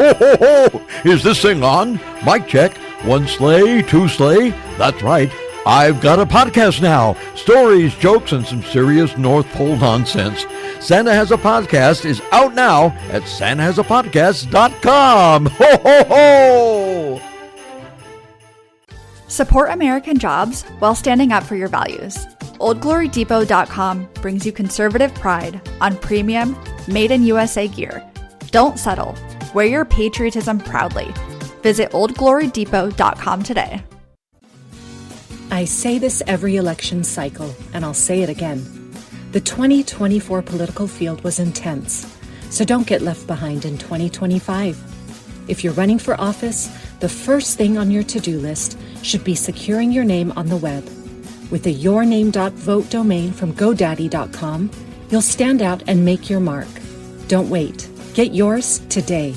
Ho, ho, ho! Is this thing on? Mic check. One sleigh, two sleigh. That's right. I've got a podcast now. Stories, jokes, and some serious North Pole nonsense. Santa Has a Podcast is out now at santahasapodcast.com. Ho, ho, ho! Support American jobs while standing up for your values. OldGloryDepot.com brings you conservative pride on premium, made-in-USA gear. Don't settle. Wear your patriotism proudly. Visit OldGloryDepot.com today. I say this every election cycle, and I'll say it again. The 2024 political field was intense, so don't get left behind in 2025. If you're running for office, the first thing on your to-do list should be securing your name on the web. With a yourname.vote domain from GoDaddy.com, you'll stand out and make your mark. Don't wait. Get yours today.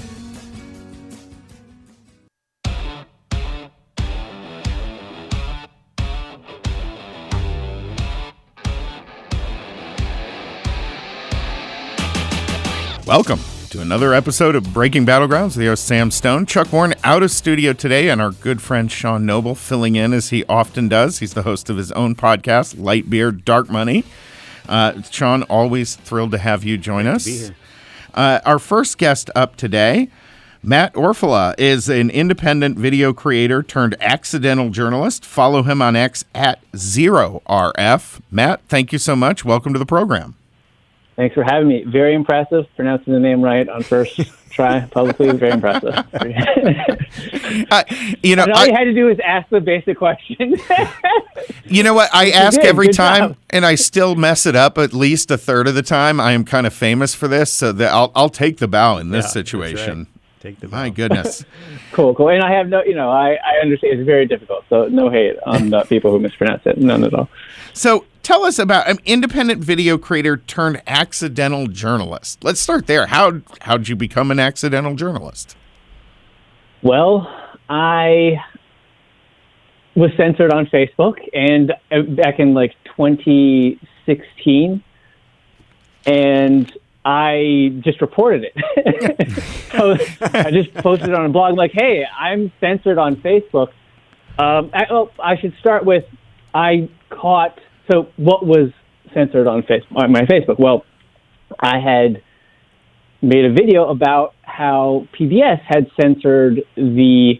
Welcome to another episode of Breaking Battlegrounds. The host Sam Stone. Chuck Warren out of studio today, and our good friend Sean Noble filling in as he often does. He's the host of his own podcast, Light Beer, Dark Money. Sean, always thrilled to have you join us. Be here. Our first guest up today, Matt Orfalea, is an independent video creator turned accidental journalist. Follow him on X at 0RF. Matt, thank you so much. Welcome to the program. Thanks for having me. Very impressive. Pronouncing the name right on first try publicly. Very impressive. All you had to do is ask the basic question. You know what? I ask every Good time, job. and I still mess it up at least a third of the time. I am kind of famous for this, so that I'll take the bow in this situation. Right. Take the bow. My goodness. Cool. And I have I understand it's very difficult, so no hate on the people who mispronounce it. None at all. So tell us about an independent video creator turned accidental journalist. Let's start there. How'd you become an accidental journalist? Well, I was censored on Facebook and back in 2016, and I just reported it. So I just posted it on a blog. I'm like, hey, I'm censored on Facebook. I should start with so what was censored on my Facebook? Well, I had made a video about how PBS had censored the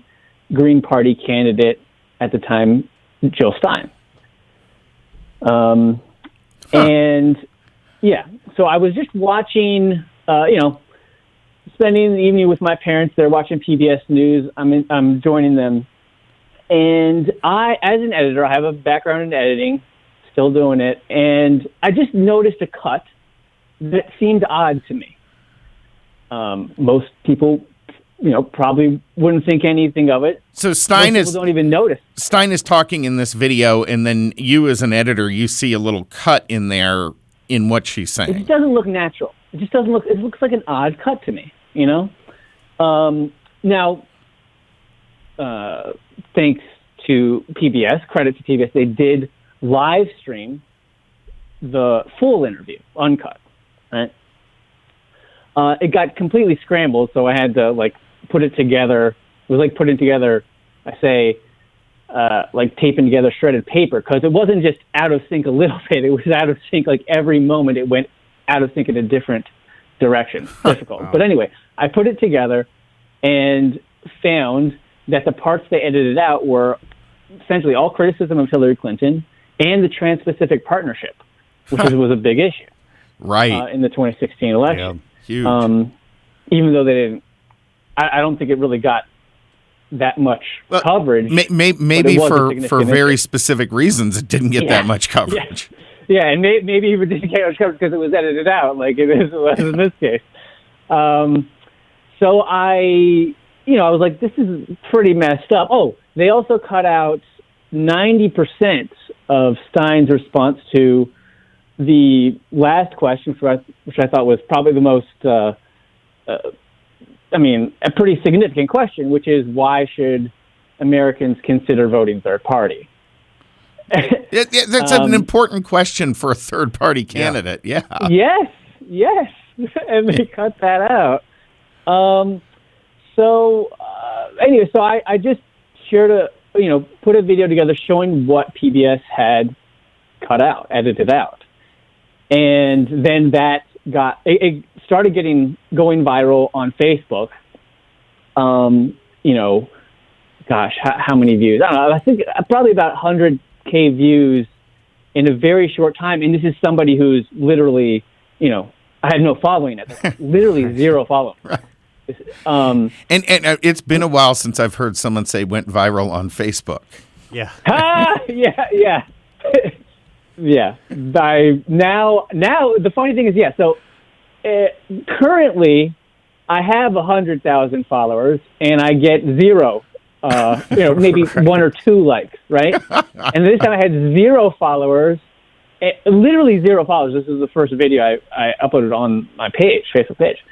Green Party candidate at the time, Jill Stein. And yeah, so I was just watching, spending the evening with my parents. They're watching PBS News. I'm joining them. And I, as an editor, I have a background in editing, still doing it. And I just noticed a cut that seemed odd to me. Most people, probably wouldn't think anything of it. So Most people don't even notice. Stein is talking in this video, and then you as an editor, you see a little cut in there in what she's saying. It just doesn't look natural. It just doesn't look. It looks like an odd cut to me. Now, thanks to PBS, credit to PBS, they did live stream the full interview, uncut. Right? It got completely scrambled, so I had to put it together. It was like putting together, taping together shredded paper, because it wasn't just out of sync a little bit. It was out of sync every moment. It went out of sync in a different direction. Difficult. Wow. But anyway, I put it together and found that the parts they edited out were essentially all criticism of Hillary Clinton and the Trans-Pacific Partnership, which was a big issue, right, in the 2016 election. Yeah, huge. Even though they didn't, I don't think it really got that much coverage. Maybe for very specific reasons, it didn't get that much coverage. Yeah, and maybe it didn't get much coverage because it was edited out, like it was in this case. So I was like, this is pretty messed up. Oh, they also cut out 90% of Stein's response to the last question, which I thought was probably the most, a pretty significant question, which is, why should Americans consider voting third party? That's an important question for a third-party candidate, yeah. Yes, and they cut that out. Anyway, so I just shared put a video together showing what PBS had edited out. And then that it started going viral on Facebook. How many views? I don't know. I think probably about 100K views in a very short time. And this is somebody who's literally, I had no following at that. Literally zero following. Right. And it's been a while since I've heard someone say went viral on Facebook. Yeah. Yeah. Yeah. Now, the funny thing is, so currently I have 100,000 followers and I get zero, maybe one or two likes, right? And this time I had zero followers, literally zero followers. This is the first video I uploaded on my Facebook page,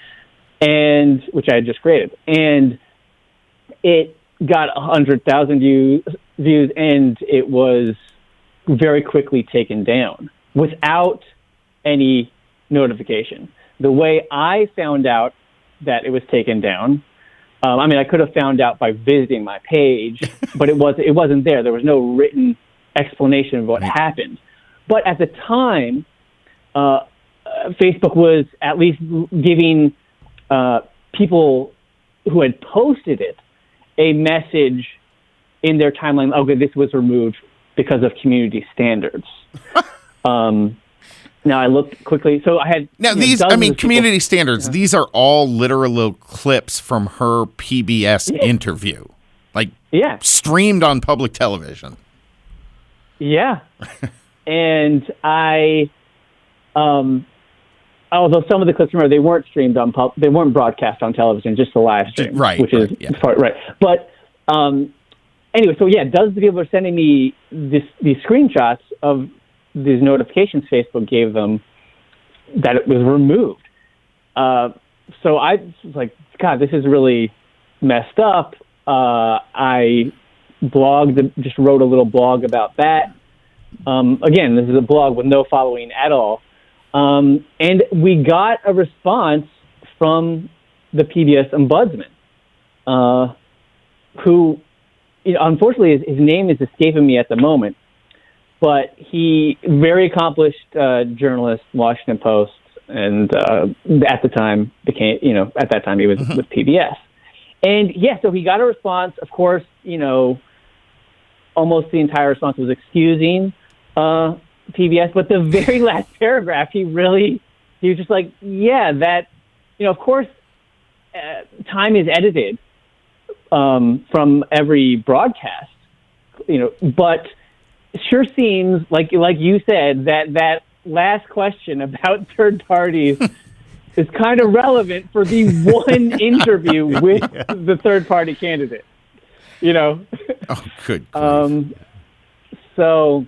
and which I had just created. And it got 100,000 views, and it was very quickly taken down without any notification. The way I found out that it was taken down, I could have found out by visiting my page, but it wasn't there. There was no written explanation of what happened. But at the time, Facebook was at least giving people who had posted it a message in their timeline. Okay, this was removed because of community standards. Now I looked quickly. So I had these. Community standards. These are all literal clips from her PBS interview, streamed on public television. Yeah, and although some of the clips, remember, they weren't streamed they weren't broadcast on television, just the live stream, right? Right. But anyway, so dozens of people are sending me these screenshots of these notifications Facebook gave them that it was removed. So I was like, God, this is really messed up. I just wrote a little blog about that. Again, this is a blog with no following at all. And we got a response from the PBS ombudsman, who, unfortunately, his name is escaping me at the moment. But he, very accomplished journalist, Washington Post, and at the time he was with PBS. And so he got a response. Of course, almost the entire response was excusing PBS. But the very last paragraph, he was just like, that, of course, time is edited from every broadcast, but sure seems like you said that last question about third parties is kind of relevant for the one interview with the third party candidate. Oh, good grief. So,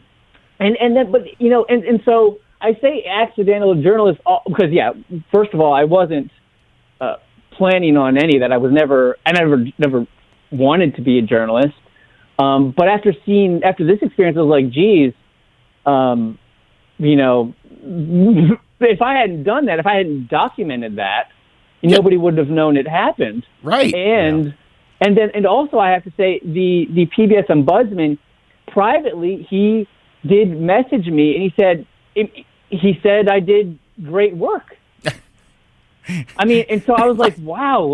and so I say accidental journalist because first of all, I wasn't planning on any of that. I never wanted to be a journalist. But after this experience, I was like, geez, if I hadn't done that, if I hadn't documented that, nobody would have known it happened. Right. And also I have to say the PBS ombudsman privately, he did message me and he said I did great work. And so I was like, wow,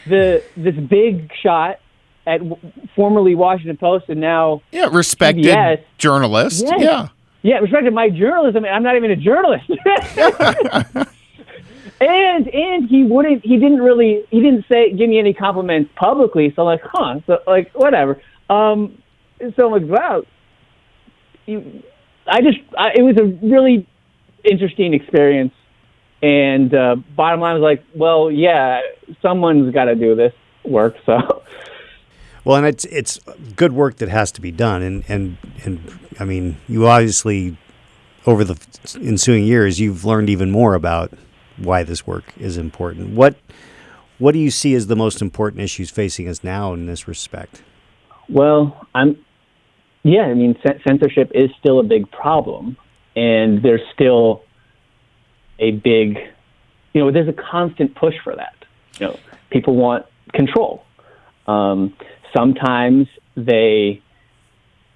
this big shot at formerly Washington Post and now respected PBS. Journalist. Respected my journalism. I'm not even a journalist. and he didn't give me any compliments publicly. So I'm like, so whatever. So I'm like, wow. It was a really interesting experience. And bottom line was like, well, someone's got to do this work. So. Well, and it's good work that has to be done, and I mean, you obviously over the ensuing years you've learned even more about why this work is important. What do you see as the most important issues facing us now in this respect? Well, censorship is still a big problem, and there's still a big, there's a constant push for that. People want control. Sometimes very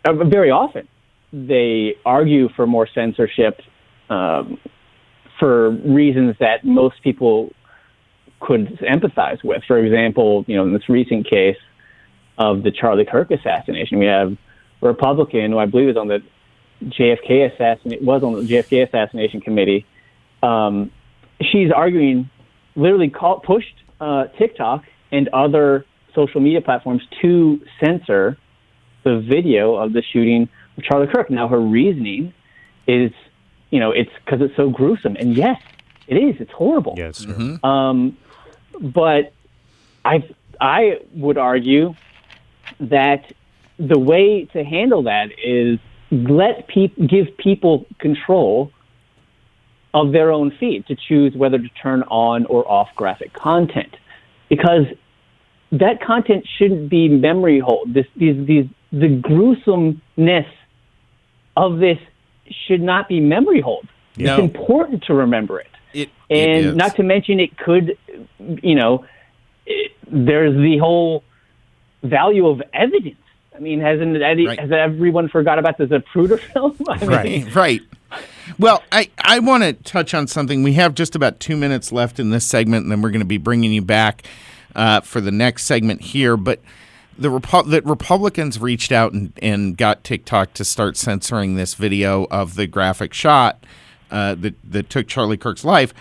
often, they argue for more censorship for reasons that most people could empathize with. For example, in this recent case of the Charlie Kirk assassination, we have a Republican who I believe is on the JFK assassination committee. She's arguing, literally pushed TikTok and other social media platforms to censor the video of the shooting of Charlie Kirk. Now, her reasoning is, it's because it's so gruesome. And yes, it is. It's horrible. Yes. But I would argue that the way to handle that is give people control of their own feed to choose whether to turn on or off graphic content, because that content shouldn't be memory hold. The gruesomeness of this should not be memory hold. No. It's important to remember it. It And not to mention, it could, there's the whole value of evidence. I mean, has everyone forgot about the Zapruder film? Right. Well, I want to touch on something. We have just about 2 minutes left in this segment, and then we're going to be bringing you back for the next segment here. But the Republicans reached out and got TikTok to start censoring this video of the graphic shot that took Charlie Kirk's life.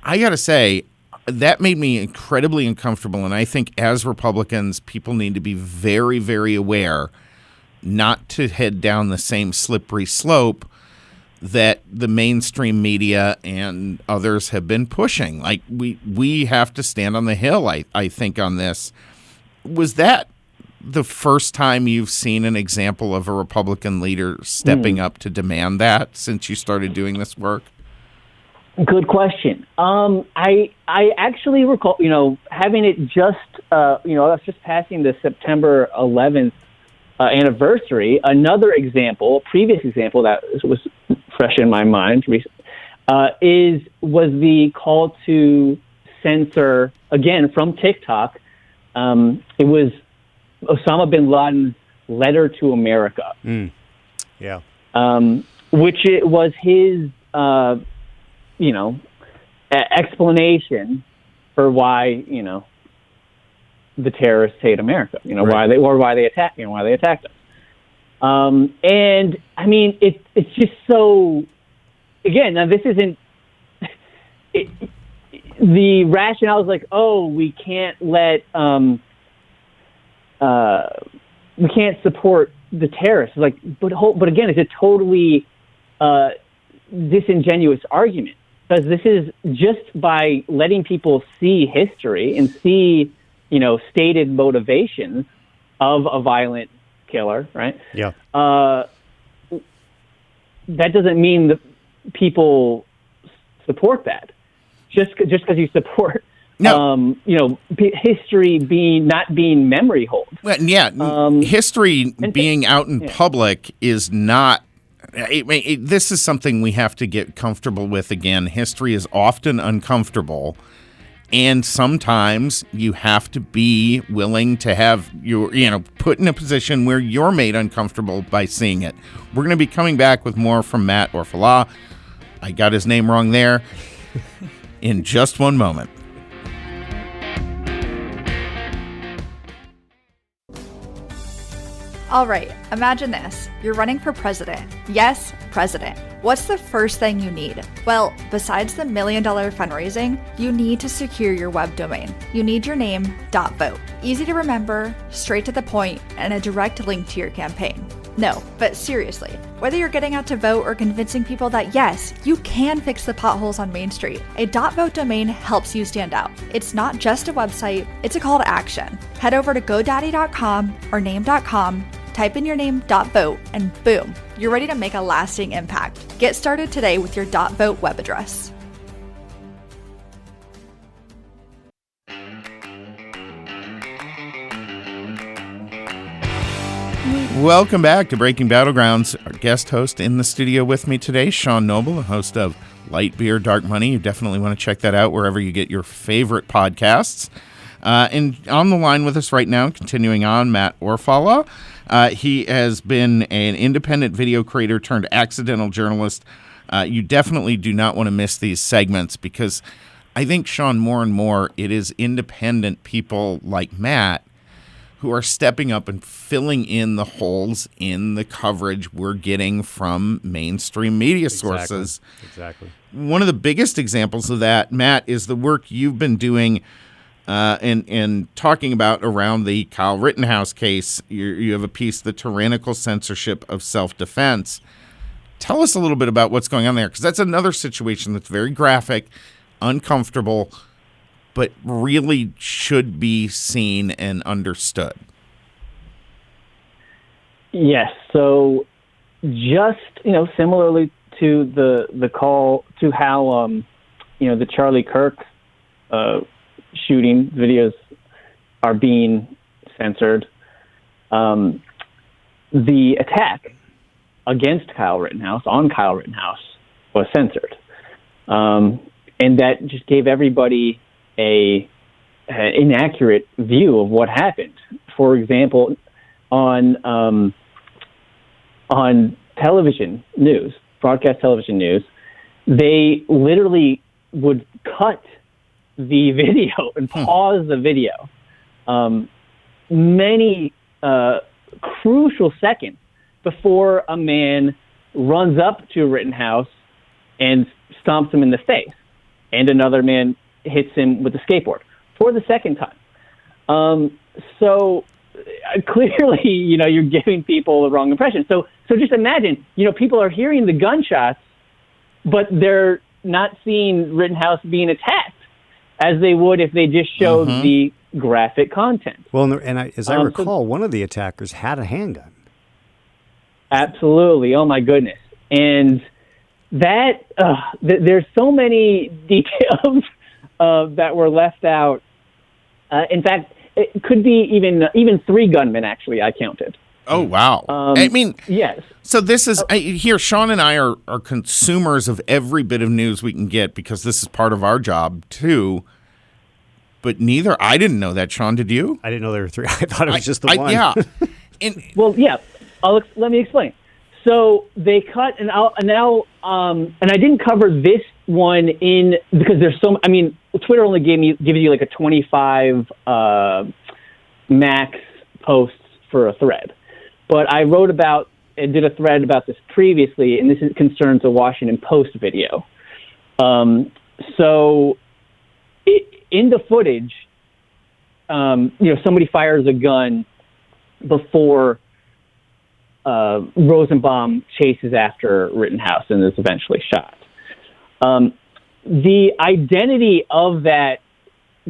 I got to say, that made me incredibly uncomfortable, and I think as Republicans, people need to be very, very aware not to head down the same slippery slope that the mainstream media and others have been pushing. Like, we have to stand on the hill, I think, on this. Was that the first time you've seen an example of a Republican leader stepping up to demand that since you started doing this work? Good question. I actually recall, having it just, I was just passing the September 11th anniversary. Another example, a previous example that was fresh in my mind, was the call to censor, again, from TikTok. It was Osama bin Laden's letter to America. Yeah. Which it was his, explanation for why, the terrorists hate America, right. why they attacked us. And I mean, it's just so, again, now this isn't, the rationale is like, we can't support the terrorists. Like, but again, it's a totally disingenuous argument, because this is just by letting people see history and see, stated motivations of a violent killer, right? Yeah. That doesn't mean that people support that. Just because you support, history not being memory hold. Well, yeah, history being out in public is not. This is something we have to get comfortable with again. History is often uncomfortable, and sometimes you have to be willing to have put in a position where you're made uncomfortable by seeing it. We're going to be coming back with more from Matt Orfalea. I got his name wrong there. In just one moment. All right, imagine this. You're running for president. Yes, president. What's the first thing you need? Well, besides the $1 million fundraising, you need to secure your web domain. You need your name, .vote. Easy to remember, straight to the point, and a direct link to your campaign. No, but seriously, whether you're getting out to vote or convincing people that yes, you can fix the potholes on Main Street, a .vote domain helps you stand out. It's not just a website, it's a call to action. Head over to GoDaddy.com or name.com, type in your name, .vote, and boom, you're ready to make a lasting impact. Get started today with your .vote web address. Welcome back to Breaking Battlegrounds. Our guest host in the studio with me today, Sean Noble, the host of Light Beer, Dark Money. You definitely want to check that out wherever you get your favorite podcasts. And on the line with us right now, continuing on, Matt Orfalea. He has been an independent video creator turned accidental journalist. You definitely do not want to miss these segments because I think, Sean, more and more it is independent people like Matt who are stepping up and filling in the holes in the coverage we're getting from mainstream media sources. Exactly. One of the biggest examples of that, Matt, is the work you've been doing and talking about around the Kyle Rittenhouse case. You have a piece, The Tyrannical Censorship of Self-Defense. Tell us a little bit about what's going on there, because that's another situation that's very graphic, uncomfortable, but really should be seen and understood. Yes. So just, similarly to the call to how, the Charlie Kirk shooting videos are being censored, the attack against Kyle Rittenhouse, on Kyle Rittenhouse, was censored. And that just gave everybody an inaccurate view of what happened. For example, on television news, broadcast television news, they literally would cut the video and pause the video many crucial seconds before a man runs up to Rittenhouse and stomps him in the face, and another man hits him with a skateboard for the second time. So clearly, you're giving people the wrong impression. So just imagine, people are hearing the gunshots, but they're not seeing Rittenhouse being attacked as they would if they just showed the graphic content. Well, as I recall, one of the attackers had a handgun. Absolutely. Oh my goodness. And that there's so many details that were left out. In fact, it could be even 3 gunmen, actually, I counted. Oh, wow. Yes. So this is, here, Sean and I are consumers of every bit of news we can get because this is part of our job, too. But I didn't know that, Sean, did you? I didn't know there were 3. I thought it was just the one. Yeah. Well, yeah. Let me explain. So they cut, and I didn't cover this one because there's Twitter only gives you like a 25 max posts for a thread. But I wrote about and did a thread about this previously, and this concerns a Washington Post video. So in the footage, somebody fires a gun before Rosenbaum chases after Rittenhouse and is eventually shot. The identity of that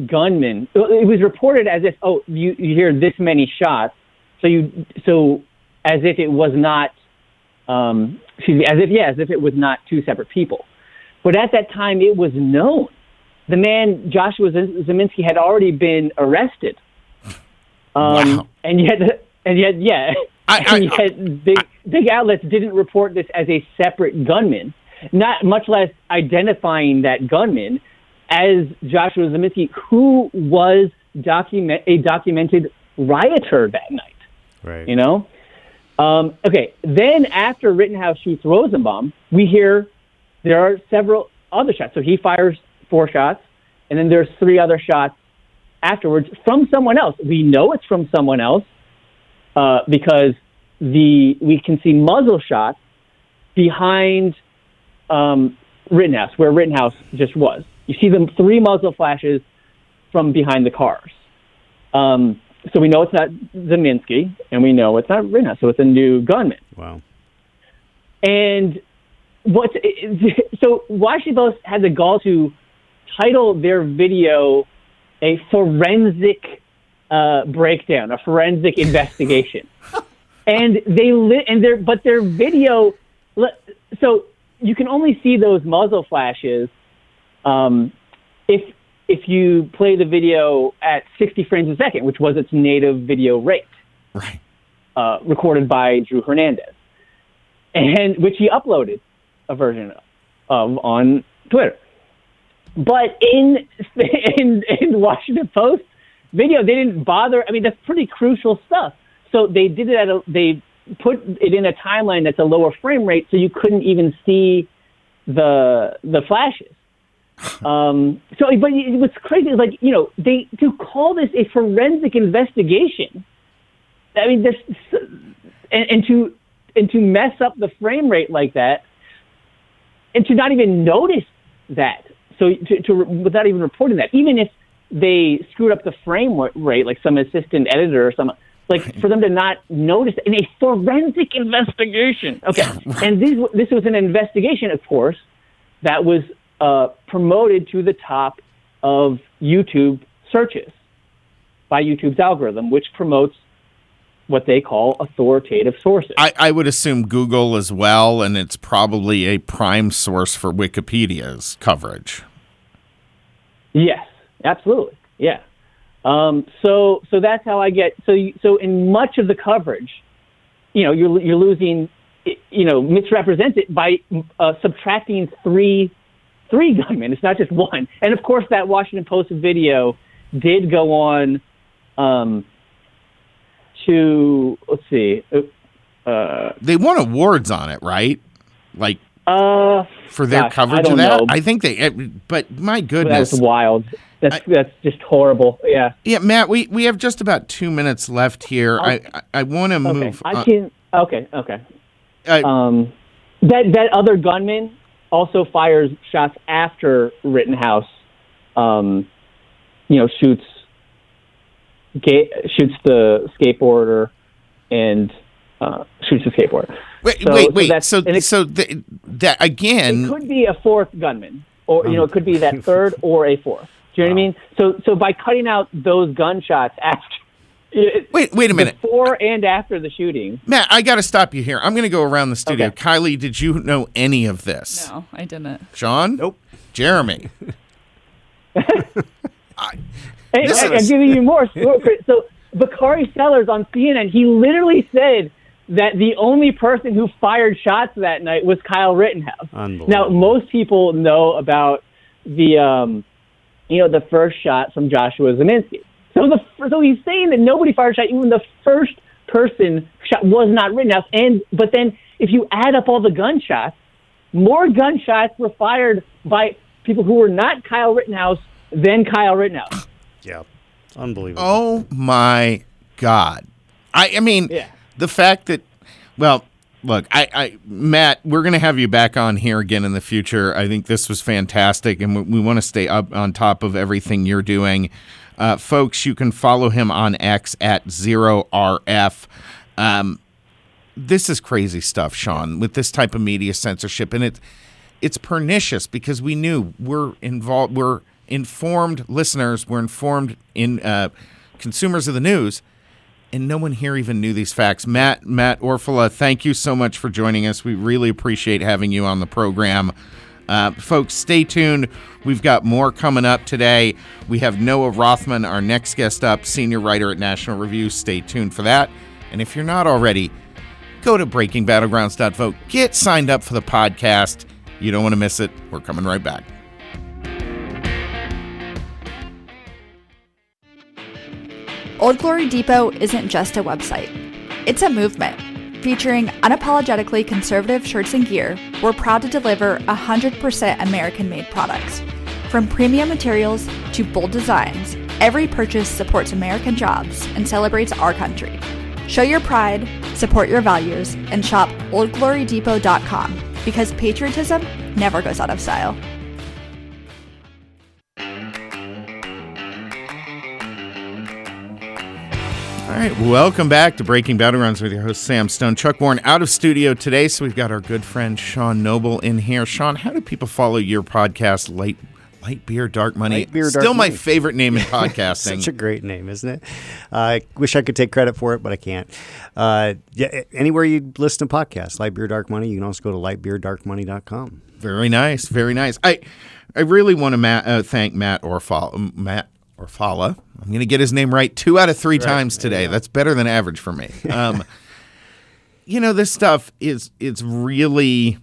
gunman, it was reported as if, you hear this many shots, so as if it was not, as if it was not 2 separate people. But at that time, it was known. The man, Joshua Zeminski, had already been arrested. Wow. And yet, yeah. Big outlets didn't report this as a separate gunman, not much less identifying that gunman as Joshua Zeminski, who was a documented rioter that night. Right. Okay. Then after Rittenhouse shoots Rosenbaum, we hear there are several other shots. So he fires 4 shots, and then there's 3 other shots afterwards from someone else. We know it's from someone else. Because we can see muzzle shots behind Rittenhouse, where Rittenhouse just was. You see them 3 muzzle flashes from behind the cars. So we know it's not Zeminski, and we know it's not Rittenhouse, so it's a new gunman. Wow. And so Washington Post had the gall to title their video a forensic breakdown, a forensic investigation, and their video. So you can only see those muzzle flashes if you play the video at 60 frames a second, which was its native video rate, right? Recorded by Drew Hernandez, and which he uploaded a version of on Twitter. But in Washington Post, video, they didn't bother. I mean, that's pretty crucial stuff. So they did it they put it in a timeline that's a lower frame rate, so you couldn't even see the flashes. But what's crazy is, like, they to call this a forensic investigation. I mean, this and to mess up the frame rate like that, and to not even notice that. So without even reporting that, even if they screwed up the frame rate, like some assistant editor or something, like, for them to not notice in a forensic investigation. Okay, and this was an investigation, of course, that was promoted to the top of YouTube searches by YouTube's algorithm, which promotes what they call authoritative sources. I would assume Google as well, and it's probably a prime source for Wikipedia's coverage. Yes, absolutely. Yeah. So that's how I get. So in much of the coverage, you're losing, misrepresent it by subtracting three gunmen. It's not just one. And of course, that Washington Post video did go on to, let's see. They won awards on it, right? Like, for their coverage of that? Know. I think but my goodness. That's wild. That's just horrible. Yeah. Yeah, Matt, we have just about 2 minutes left here. I want to move. Okay. That other gunman also fires shots after Rittenhouse, shoots the skateboarder and shoots the skateboarder. Wait. So that again, it could be a fourth gunman, or it could be that third or a fourth. Do you know what I mean? So by cutting out those gunshots after. Wait a minute. Before and after the shooting. Matt, I got to stop you here. I'm going to go around the studio. Okay. Kylie, did you know any of this? No, I didn't. Sean? Nope. Jeremy? I'm giving you more. So Bakari Sellers on CNN, he literally said that the only person who fired shots that night was Kyle Rittenhouse. Now, most people know about the first shot from Joshua Zeminski. So he's saying that nobody fired a shot, even the first person shot was not Rittenhouse. But then if you add up all the gunshots, more gunshots were fired by people who were not Kyle Rittenhouse than Kyle Rittenhouse. Yeah, unbelievable. Oh my God! I mean, the fact that, well, look, Matt, we're going to have you back on here again in the future. I think this was fantastic, and we want to stay up on top of everything you're doing. Folks, you can follow him on X at 0RF. This is crazy stuff, Sean, with this type of media censorship, and it's pernicious because we knew we're informed listeners, we're informed consumers of the news, and no one here even knew these facts. Matt Orfalea, thank you so much for joining us. We really appreciate having you on the program. Folks, stay tuned. We've got more coming up today. We have Noah Rothman, our next guest up, senior writer at National Review. Stay tuned for that. And if you're not already, go to breakingbattlegrounds.vote. Get signed up for the podcast. You don't want to miss it. We're coming right back. Old Glory Depot isn't just a website. It's a movement. Featuring unapologetically conservative shirts and gear, we're proud to deliver 100% American-made products. From premium materials to bold designs, every purchase supports American jobs and celebrates our country. Show your pride, support your values, and shop oldglorydepot.com because patriotism never goes out of style. All right, welcome back to Breaking Battlegrounds with your host, Sam Stone. Chuck Warren out of studio today, so we've got our good friend Sean Noble in here. Sean, how do people follow your podcast, Light Beer, Dark Money? Light Beer, Still Dark my Money. favorite name in podcasting. Such a great name, isn't it? I wish I could take credit for it, but I can't. Anywhere you listen to podcasts, Light Beer, Dark Money, you can also go to lightbeerdarkmoney.com. Very nice, very nice. I really want to thank Matt Orfalea. I'm going to get his name right 2 out of 3 times today. That's better than average for me. This stuff it's really,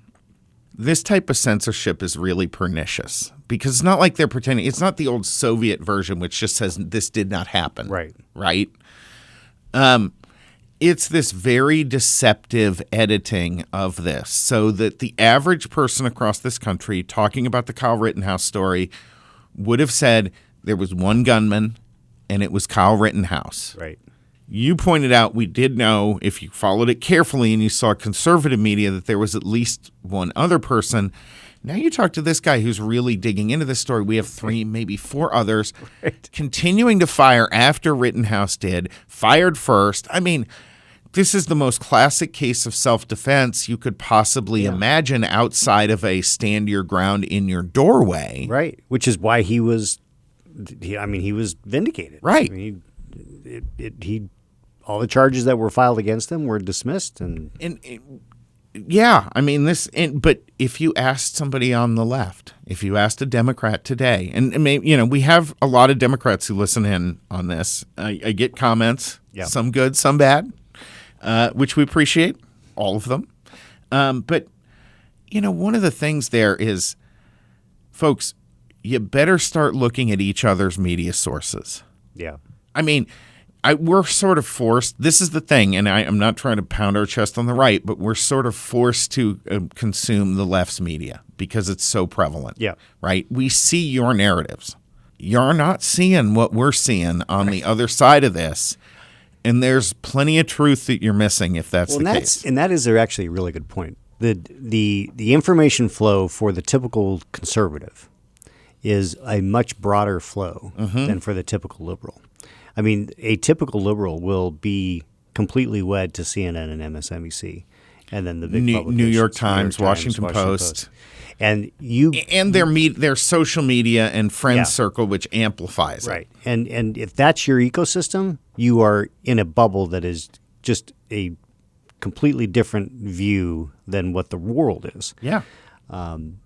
this type of censorship is really pernicious because it's not like they're pretending. It's not the old Soviet version, which just says this did not happen. Right. Right. It's this very deceptive editing of this so that the average person across this country talking about the Kyle Rittenhouse story would have said there was one gunman and it was Kyle Rittenhouse. Right. You pointed out we did know, if you followed it carefully and you saw conservative media, that there was at least one other person. Now you talk to this guy who's really digging into this story. We have 3, maybe 4 others continuing to fire after Rittenhouse did, fired first. I mean, this is the most classic case of self-defense you could possibly imagine outside of a stand your ground in your doorway. Right. Which is why he was vindicated. Right. I mean, he all the charges that were filed against him were dismissed, but if you asked somebody on the left, if you asked a Democrat today, and maybe, we have a lot of Democrats who listen in on this. I get comments, some good, some bad, which we appreciate, all of them. But one of the things there is, folks, you better start looking at each other's media sources. Yeah. I mean, we're sort of forced. This is the thing, and I'm not trying to pound our chest on the right, but we're sort of forced to consume the left's media because it's so prevalent. Yeah. Right? We see your narratives. You're not seeing what we're seeing on the other side of this, and there's plenty of truth that you're missing if that's the case. And that is actually a really good point. The information flow for the typical conservative is a much broader flow than for the typical liberal. I mean, a typical liberal will be completely wed to CNN and MSNBC, and then the big New York Times, Washington Post. And their social media and friend circle, which amplifies it. Right. And if that's your ecosystem, you are in a bubble that is just a completely different view than what the world is. Yeah. And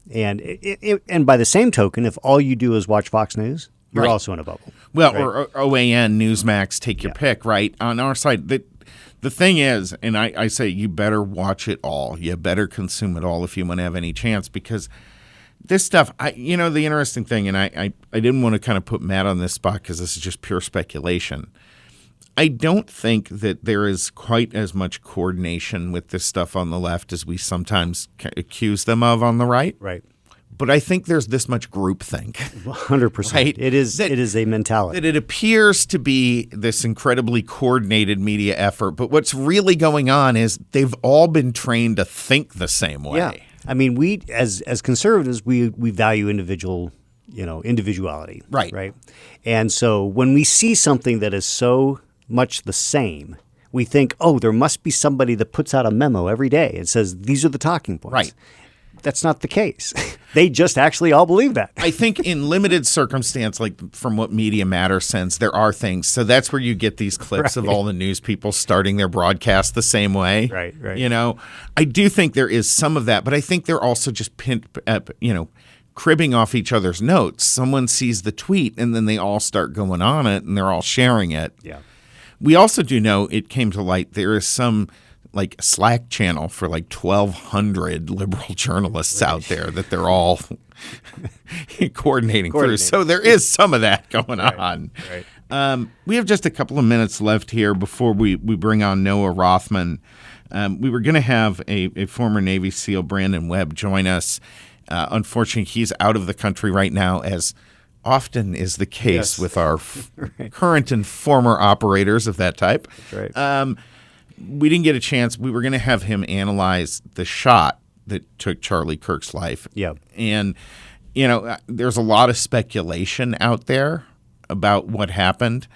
by the same token, if all you do is watch Fox News, you're also in a bubble. Well, right? Or OAN, Newsmax, take your pick, right? On our side, the thing is, and I say you better watch it all. You better consume it all if you want to have any chance, because this stuff, the interesting thing, and I didn't want to kind of put Matt on this spot because this is just pure speculation. I don't think that there is quite as much coordination with this stuff on the left as we sometimes accuse them of on the right. Right. But I think there's this much groupthink. 100%. Right? It is a mentality. That it appears to be this incredibly coordinated media effort. But what's really going on is they've all been trained to think the same way. Yeah. I mean, we as conservatives, we value individuality. Right. Right. And so when we see something that is so much the same, we think, oh, there must be somebody that puts out a memo every day and says, these are the talking points. Right. That's not the case. They just actually all believe that. I think in limited circumstance, like from what Media Matters sends, there are things. So that's where you get these clips of all the news people starting their broadcast the same way. Right. I do think there is some of that, but I think they're also just cribbing off each other's notes. Someone sees the tweet and then they all start going on it and they're all sharing it. Yeah. We also do know, it came to light, there is some like Slack channel for like 1,200 liberal journalists out there that they're all coordinating through. So there is some of that going on. Right. We have just a couple of minutes left here before we bring on Noah Rothman. We were going to have a former Navy SEAL, Brandon Webb, join us. Unfortunately, he's out of the country right now, as often is the case with our current and former operators of that type. That's right. We didn't get a chance. We were going to have him analyze the shot that took Charlie Kirk's life. Yeah. And, there's a lot of speculation out there about what happened.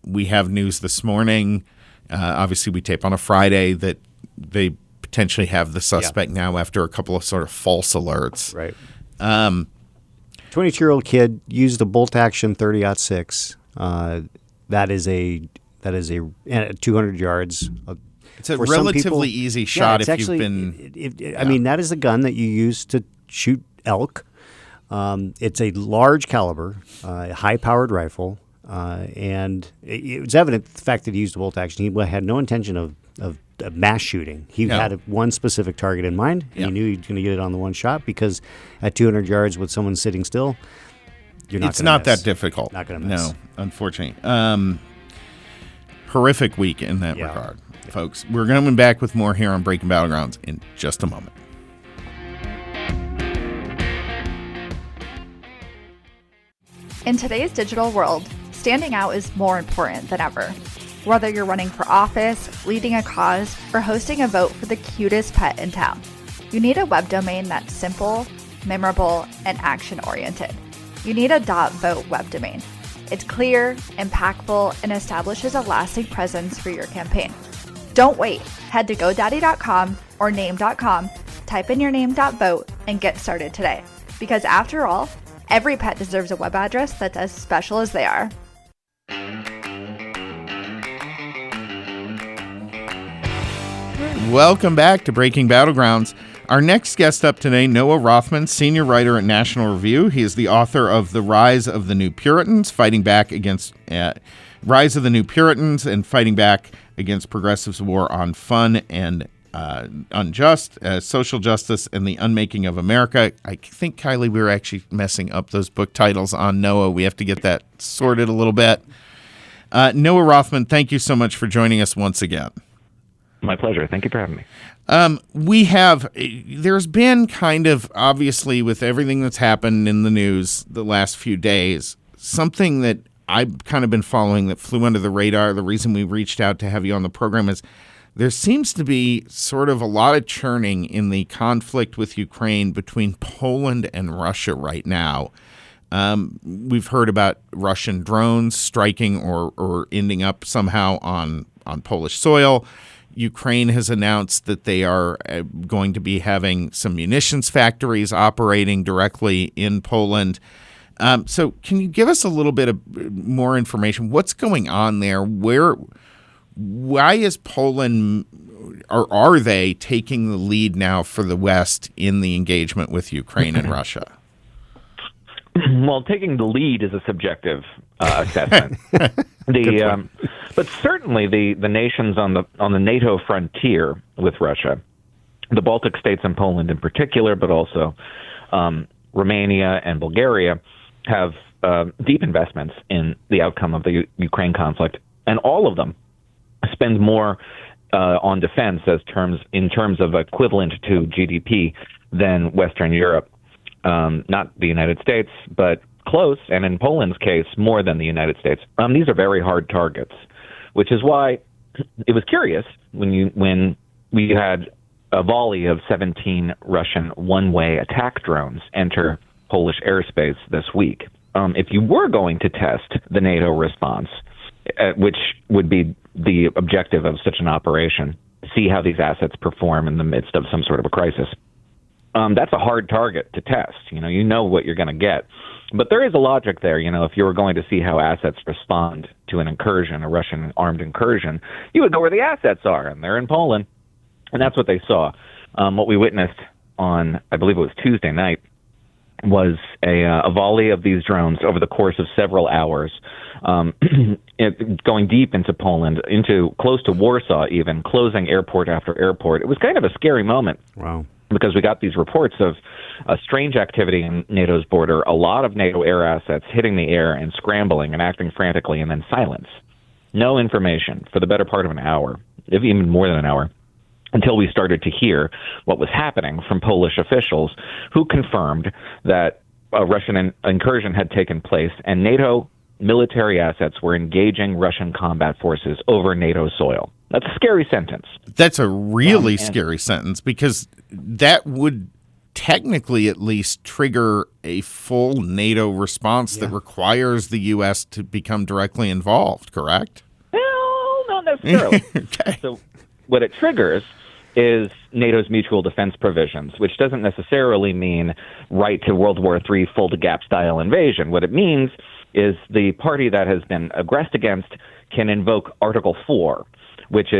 We have news this morning. Obviously, we tape on a Friday that they potentially have the suspect now after a couple of sort of false alerts. Right. 22-year-old kid used a bolt-action 30-06. That is a 200 yards. It's a relatively easy shot if you've been. I mean, that is a gun that you use to shoot elk. It's a large caliber, high-powered rifle, and it was evident the fact that he used a bolt action. He had no intention of a mass shooting. He had one specific target in mind, and he knew he was going to get it on the one shot, because at 200 yards with someone sitting still, it's not that difficult. Not going to miss. No, unfortunately. Horrific week in that regard, folks. We're coming back with more here on Breaking Battlegrounds in just a moment. In today's digital world, standing out is more important than ever. Whether you're running for office, leading a cause, or hosting a vote for the cutest pet in town, you need a web domain that's simple, memorable, and action-oriented. You need a .vote web domain. It's clear, impactful, and establishes a lasting presence for your campaign. Don't wait. Head to GoDaddy.com or Name.com, type in your name.vote, and get started today. Because after all, every pet deserves a web address that's as special as they are. Welcome back to Breaking Battlegrounds. Our next guest up today, Noah Rothman, senior writer at National Review. He is the author of The Rise of the New Puritans, fighting back against Rise of the New Puritans and fighting back against progressives' war on fun and unjust, social justice, and the unmaking of America. I think, Kiley, we were actually messing up those book titles on Noah. We have to get that sorted a little bit. Noah Rothman, thank you so much for joining us once again. My pleasure. Thank you for having me. There's been kind of, obviously, with everything that's happened in the news the last few days, something that I've kind of been following that flew under the radar. The reason we reached out to have you on the program is there seems to be sort of a lot of churning in the conflict with Ukraine between Poland and Russia right now. We've heard about Russian drones striking or ending up somehow on Polish soil. Ukraine has announced that they are going to be having some munitions factories operating directly in Poland. So can you give us a little bit of more information? What's going on there? Why is Poland, or are they taking the lead now for the West in the engagement with Ukraine and Russia? Well, taking the lead is a subjective assessment. But certainly the nations on the NATO frontier with Russia, the Baltic states and Poland in particular, but also Romania and Bulgaria, have deep investments in the outcome of the Ukraine conflict, and all of them spend more on defense in terms of equivalent to GDP than Western Europe. Not the United States, but close, and in Poland's case, more than the United States. These are very hard targets, which is why it was curious when we had a volley of 17 Russian one-way attack drones enter Polish airspace this week. If you were going to test the NATO response, which would be the objective of such an operation, see how these assets perform in the midst of some sort of a crisis, that's a hard target to test. You know what you're going to get. But there is a logic there. If you were going to see how assets respond to an incursion, a Russian armed incursion, you would go where the assets are, and they're in Poland. And that's what they saw. What we witnessed on, I believe it was Tuesday night, was a volley of these drones over the course of several hours, going deep into Poland, into close to Warsaw even, closing airport after airport. It was kind of a scary moment. Wow. Because we got these reports of strange activity in NATO's border, a lot of NATO air assets hitting the air and scrambling and acting frantically, and then silence. No information for the better part of an hour, if even more than an hour, until we started to hear what was happening from Polish officials who confirmed that a Russian incursion had taken place and NATO military assets were engaging Russian combat forces over NATO soil. That's a scary sentence. That's a really scary sentence, because that would technically at least trigger a full NATO response that requires the U.S. to become directly involved, correct? Well, not necessarily. Okay. So what it triggers is NATO's mutual defense provisions, which doesn't necessarily mean right to World War III full-to-gap style invasion. What it means is the party that has been aggressed against can invoke Article 4, which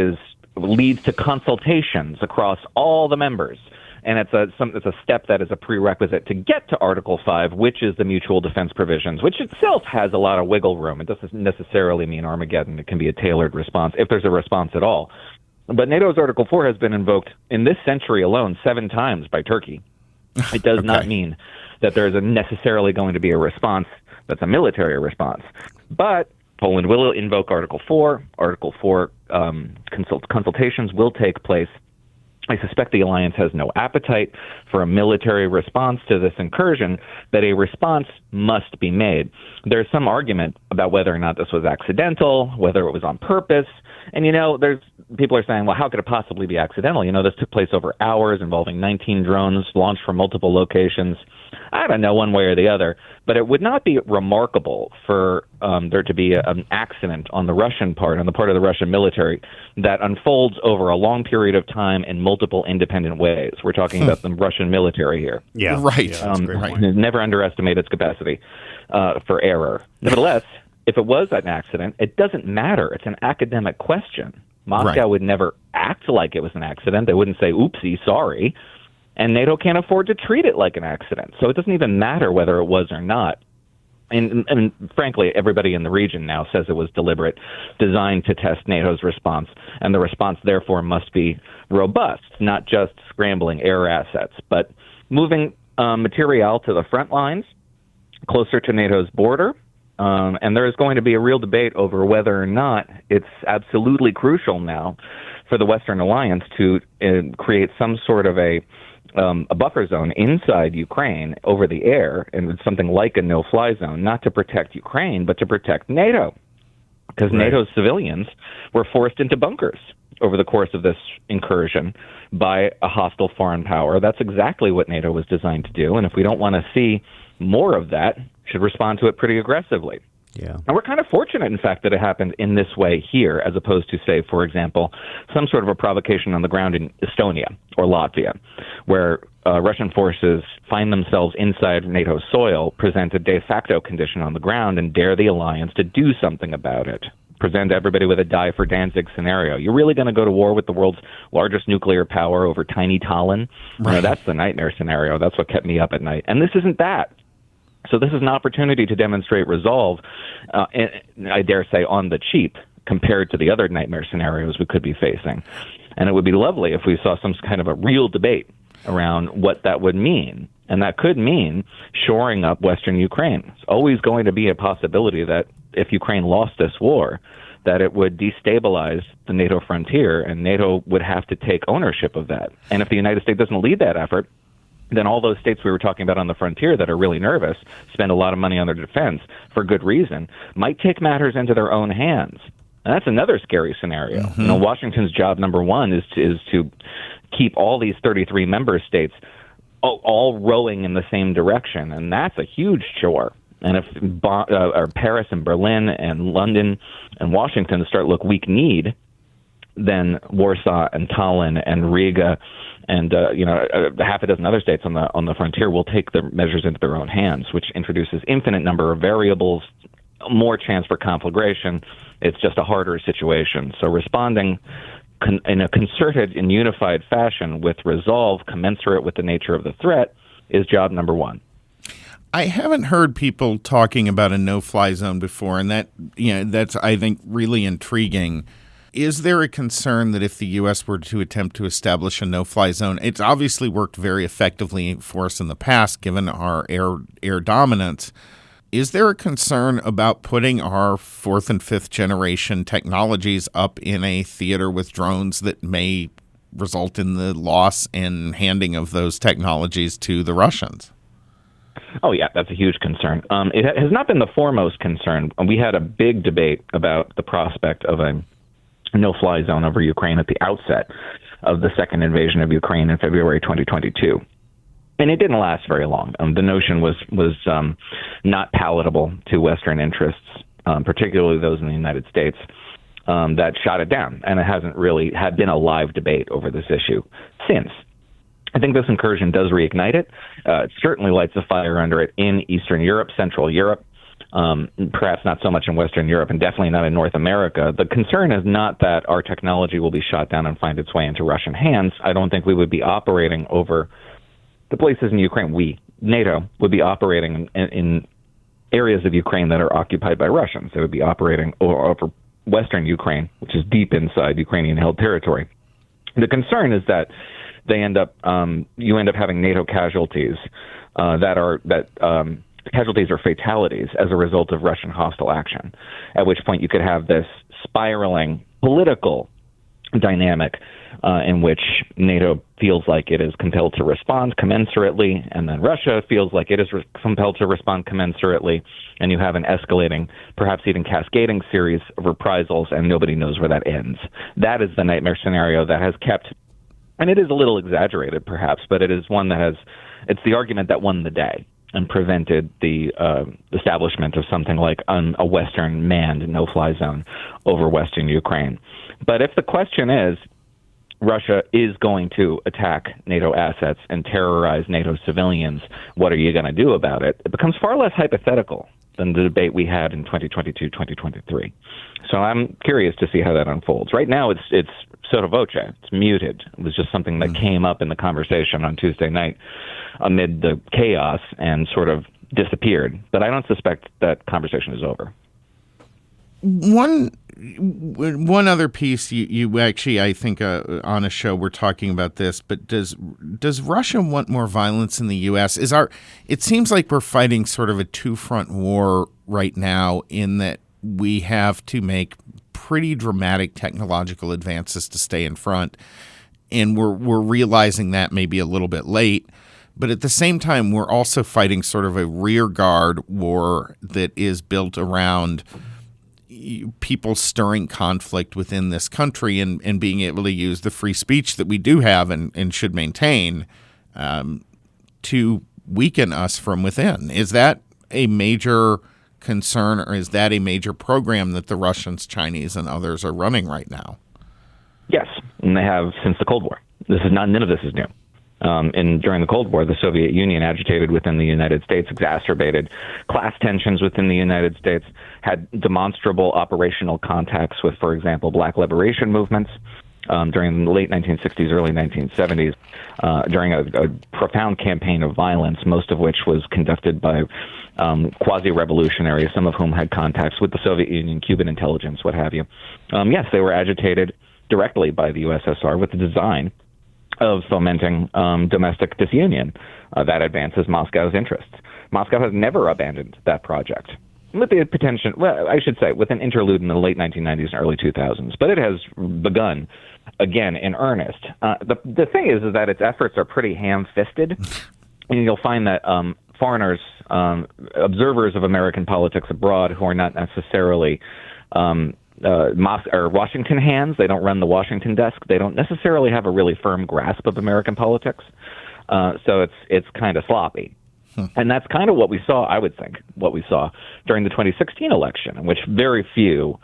leads to consultations across all the members. And it's a step that is a prerequisite to get to Article 5, which is the mutual defense provisions, which itself has a lot of wiggle room. It doesn't necessarily mean Armageddon. It can be a tailored response, if there's a response at all. But NATO's Article 4 has been invoked in this century alone 7 times by Turkey. It does not mean that there is necessarily going to be a response that's a military response. But Poland will invoke Article 4. Article 4 consultations will take place. I suspect the alliance has no appetite for a military response to this incursion, but a response must be made. There's some argument about whether or not this was accidental, whether it was on purpose. And, there's people are saying, well, how could it possibly be accidental? This took place over hours involving 19 drones launched from multiple locations. I don't know one way or the other, but it would not be remarkable for there to be an accident on the Russian part, on the part of the Russian military, that unfolds over a long period of time in multiple independent ways. We're talking about the Russian military here. Yeah, right. Right. Never underestimate its capacity for error. Nevertheless, if it was an accident, it doesn't matter. It's an academic question. Moscow would never act like it was an accident. They wouldn't say, oopsie, sorry. And NATO can't afford to treat it like an accident. So it doesn't even matter whether it was or not. And frankly, everybody in the region now says it was deliberate, designed to test NATO's response. And the response, therefore, must be robust, not just scrambling air assets, but moving material to the front lines, closer to NATO's border. And there is going to be a real debate over whether or not it's absolutely crucial now for the Western Alliance to create some sort of a buffer zone inside Ukraine over the air, and it's something like a no-fly zone, not to protect Ukraine, but to protect NATO. Because NATO's civilians were forced into bunkers over the course of this incursion by a hostile foreign power. That's exactly what NATO was designed to do, and if we don't want to see more of that, should respond to it pretty aggressively. Yeah. And we're kind of fortunate, in fact, that it happened in this way here, as opposed to, say, for example, some sort of a provocation on the ground in Estonia or Latvia, where Russian forces find themselves inside NATO soil, present a de facto condition on the ground, and dare the alliance to do something about it. Present everybody with a die for Danzig scenario. You're really going to go to war with the world's largest nuclear power over tiny Tallinn? Right. That's the nightmare scenario. That's what kept me up at night. And this isn't that. So this is an opportunity to demonstrate resolve, I dare say, on the cheap, compared to the other nightmare scenarios we could be facing. And it would be lovely if we saw some kind of a real debate around what that would mean. And that could mean shoring up Western Ukraine. It's always going to be a possibility that if Ukraine lost this war, that it would destabilize the NATO frontier, and NATO would have to take ownership of that. And if the United States doesn't lead that effort, then all those states we were talking about on the frontier that are really nervous, spend a lot of money on their defense for good reason, might take matters into their own hands. And that's another scary scenario. Mm-hmm. Washington's job number one is to keep all these 33 member states all rowing in the same direction, and that's a huge chore. And if Paris and Berlin and London and Washington start look weak-kneed, then Warsaw and Tallinn and Riga and half a dozen other states on the frontier will take their measures into their own hands, which introduces infinite number of variables, more chance for conflagration. It's just a harder situation. So responding in a concerted and unified fashion with resolve commensurate with the nature of the threat is job number one. I haven't heard people talking about a no-fly zone before, and that's, I think, really intriguing. Is there a concern that if the U.S. were to attempt to establish a no-fly zone, it's obviously worked very effectively for us in the past, given our air dominance. Is there a concern about putting our fourth and fifth generation technologies up in a theater with drones that may result in the loss and handing of those technologies to the Russians? Oh, yeah, that's a huge concern. It has not been the foremost concern. We had a big debate about the prospect of a no-fly zone over Ukraine at the outset of the second invasion of Ukraine in February 2022. And it didn't last very long. The notion was not palatable to Western interests, particularly those in the United States, that shot it down. And it hasn't really had been a live debate over this issue since. I think this incursion does reignite it. It certainly lights a fire under it in Eastern Europe, Central Europe, perhaps not so much in Western Europe, and definitely not in North America. The concern is not that our technology will be shot down and find its way into Russian hands. I don't think we would be operating over the places in Ukraine. NATO, would be operating in areas of Ukraine that are occupied by Russians. They would be operating over Western Ukraine, which is deep inside Ukrainian-held territory. The concern is that you end up having NATO casualties casualties or fatalities as a result of Russian hostile action, at which point you could have this spiraling political dynamic in which NATO feels like it is compelled to respond commensurately, and then Russia feels like it is compelled to respond commensurately, and you have an escalating, perhaps even cascading series of reprisals, and nobody knows where that ends. That is the nightmare scenario that has kept, and it is a little exaggerated perhaps, but it is one that it's the argument that won the day and prevented the establishment of something like a Western manned no-fly zone over Western Ukraine. But if the question is, Russia is going to attack NATO assets and terrorize NATO civilians, what are you going to do about it? It becomes far less hypothetical than the debate we had in 2022, 2023. So I'm curious to see how that unfolds. Right now, it's sotto voce. It's muted. It was just something that came up in the conversation on Tuesday night amid the chaos and sort of disappeared. But I don't suspect that conversation is over. One other piece you actually, I think, on a show we're talking about this, but does Russia want more violence in the U.S.? It seems like we're fighting sort of a two-front war right now in that we have to make pretty dramatic technological advances to stay in front, and we're realizing that maybe a little bit late. But at the same time, we're also fighting sort of a rear guard war that is built around people stirring conflict within this country and being able to use the free speech that we do have and should maintain to weaken us from within. Is that a major concern, or is that a major program that the Russians, Chinese, and others are running right now? Yes, and they have since the Cold War. None of this is new. During the Cold War, the Soviet Union agitated within the United States, exacerbated class tensions within the United States, had demonstrable operational contacts with, for example, black liberation movements during the late 1960s, early 1970s, during a profound campaign of violence, most of which was conducted by quasi-revolutionaries, some of whom had contacts with the Soviet Union, Cuban intelligence, what have you. Yes, they were agitated directly by the USSR with the design of fomenting domestic disunion that advances Moscow's interests. Moscow has never abandoned that project, with the potential, well, I should say, with an interlude in the late 1990s and early 2000s. But it has begun again in earnest. The thing is that its efforts are pretty ham-fisted, and you'll find that foreigners, observers of American politics abroad who are not necessarily Washington hands. They don't run the Washington desk. They don't necessarily have a really firm grasp of American politics. So it's kind of sloppy. And that's kind of what we saw, I would think, during the 2016 election, in which very few,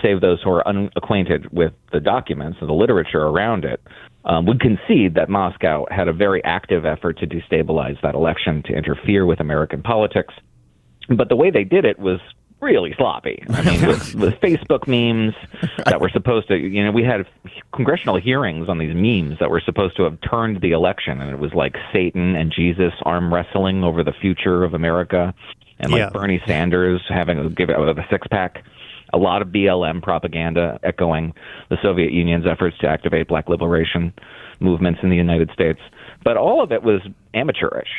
save those who are unacquainted with the documents and the literature around it, would concede that Moscow had a very active effort to destabilize that election, to interfere with American politics. But the way they did it was really sloppy. I mean, with Facebook memes that were supposed to, we had congressional hearings on these memes that were supposed to have turned the election, and it was like Satan and Jesus arm wrestling over the future of America, and like Bernie Sanders having a six-pack. A lot of BLM propaganda echoing the Soviet Union's efforts to activate black liberation movements in the United States. But all of it was amateurish.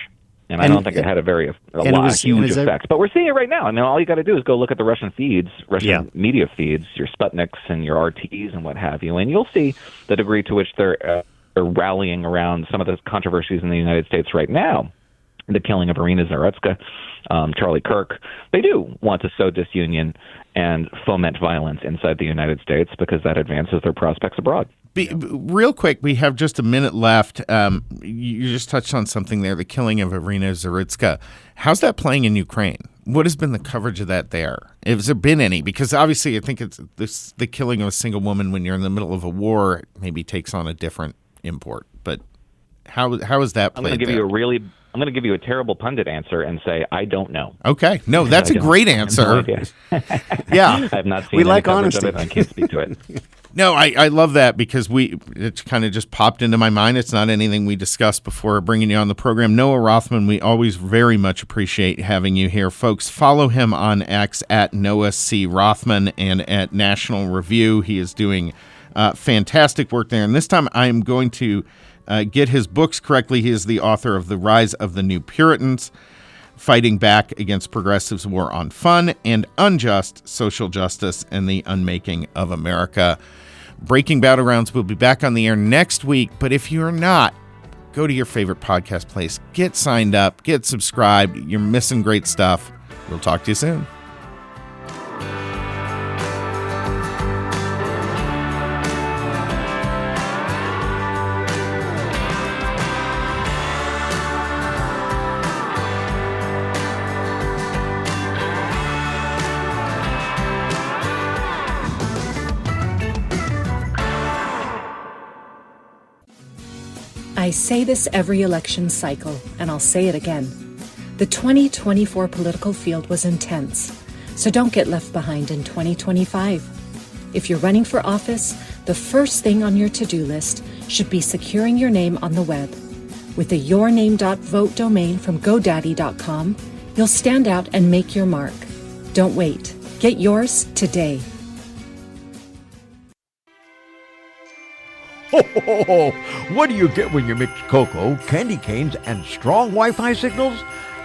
And I don't think it had huge effects. But we're seeing it right now. I mean, all you got to do is go look at the Russian feeds, media feeds, your Sputniks and your RTs and what have you, and you'll see the degree to which they're rallying around some of the controversies in the United States right now. The killing of Irina Zaretska, Charlie Kirk. They do want to sow disunion and foment violence inside the United States because that advances their prospects abroad. Real quick, we have just a minute left. You just touched on something there, the killing of Irina Zaretska. How's that playing in Ukraine? What has been the coverage of that there? Has there been any? Because obviously I think it's the killing of a single woman when you're in the middle of a war maybe takes on a different import. But how is that played? I'm going to give you a terrible pundit answer and say, I don't know. Okay. No, that's a great answer. Yeah. I've not seen any coverage of it, and I can't speak to it. No, I love that because it kind of just popped into my mind. It's not anything we discussed before bringing you on the program. Noah Rothman, we always very much appreciate having you here. Folks, follow him on X at Noah C. Rothman and at National Review. He is doing Fantastic work there. And this time I am going to get his books correctly. He is the author of The Rise of the New Puritans, Fighting Back Against Progressives' War on Fun, and Unjust Social Justice and the Unmaking of America. Breaking Battlegrounds will be back on the air next week, but if you're not, go to your favorite podcast place, get signed up, get subscribed. You're missing great stuff. We'll talk to you soon. I say this every election cycle, and I'll say it again. The 2024 political field was intense, so don't get left behind in 2025. If you're running for office, the first thing on your to-do list should be securing your name on the web. With a yourname.vote domain from GoDaddy.com, you'll stand out and make your mark. Don't wait. Get yours today. Ho, ho, ho. What do you get when you mix cocoa, candy canes, and strong Wi-Fi signals?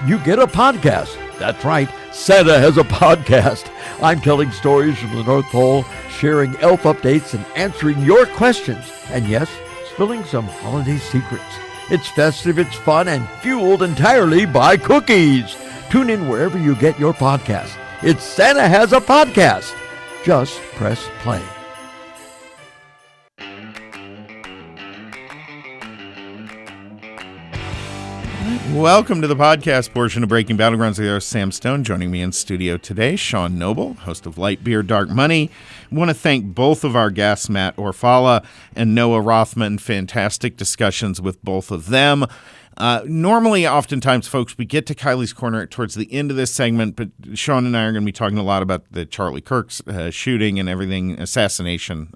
You get a podcast. That's right, Santa has a podcast. I'm telling stories from the North Pole, sharing elf updates, and answering your questions. And yes, spilling some holiday secrets. It's festive, it's fun, and fueled entirely by cookies. Tune in wherever you get your podcast. It's Santa has a podcast. Just press play. Welcome to the podcast portion of Breaking Battlegrounds. There's Sam Stone joining me in studio today. Sean Noble, host of Light Beer, Dark Money. I want to thank both of our guests, Matt Orfalea and Noah Rothman. Fantastic discussions with both of them. Normally, oftentimes, folks, we get to Kiley's Corner towards the end of this segment, but Sean and I are going to be talking a lot about the Charlie Kirk shooting and everything, assassination.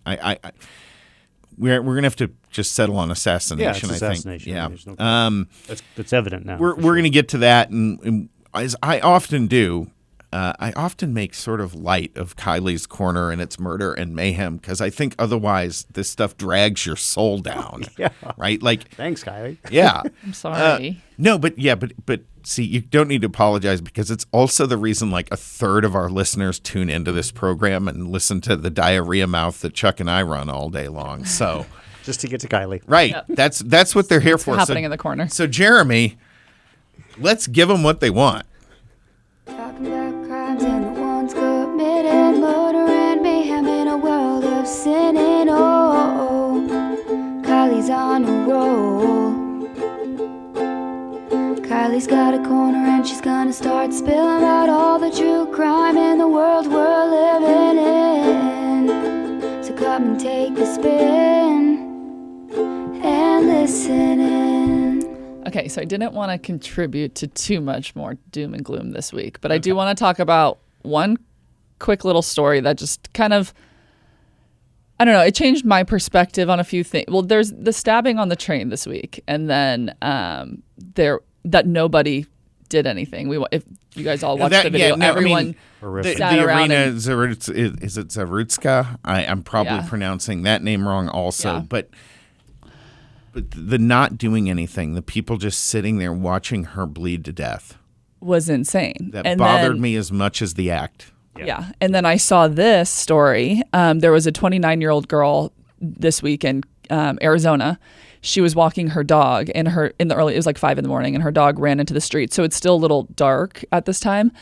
We're going to have to just settle on assassination, Yeah, it's assassination. I think. There's Yeah. no that's evident now. We're going to get to that, and as I often do, I often make sort of light of Kiley's Corner and its murder and mayhem because I think otherwise this stuff drags your soul down. Yeah. Right? Like, Thanks, Kiley. yeah. I'm sorry. No, but see, you don't need to apologize because it's also the reason like a third of our listeners tune into this program and listen to the diarrhea mouth that Chuck and I run all day long. So Just to get to Kiley. right, that's what they're here for. Happening in the corner. So Jeremy, let's give them what they want. Talking about crimes and the ones committed, murder and mayhem in a world of sin and Kiley's on a roll. Kiley's got a corner and she's gonna start spilling out all the true crime in the world we're living in. So come and take a spin and listen in. Okay, so I didn't want to contribute to too much more doom and gloom this week, but I do want to talk about one quick little story that just kind of, I don't know, it changed my perspective on a few things. Well, there's the stabbing on the train this week, and then that nobody did anything. If you guys all watched the video, everyone sat the around. arena, is it Zarutska? I'm probably pronouncing that name wrong also, but the not doing anything, the people just sitting there watching her bleed to death was insane. That bothered me as much as the act. Yeah. And then I saw this story. There was a 29-year-old girl this week in Arizona. She was walking her dog it was like 5 a.m, and her dog ran into the street. So it's still a little dark at this time.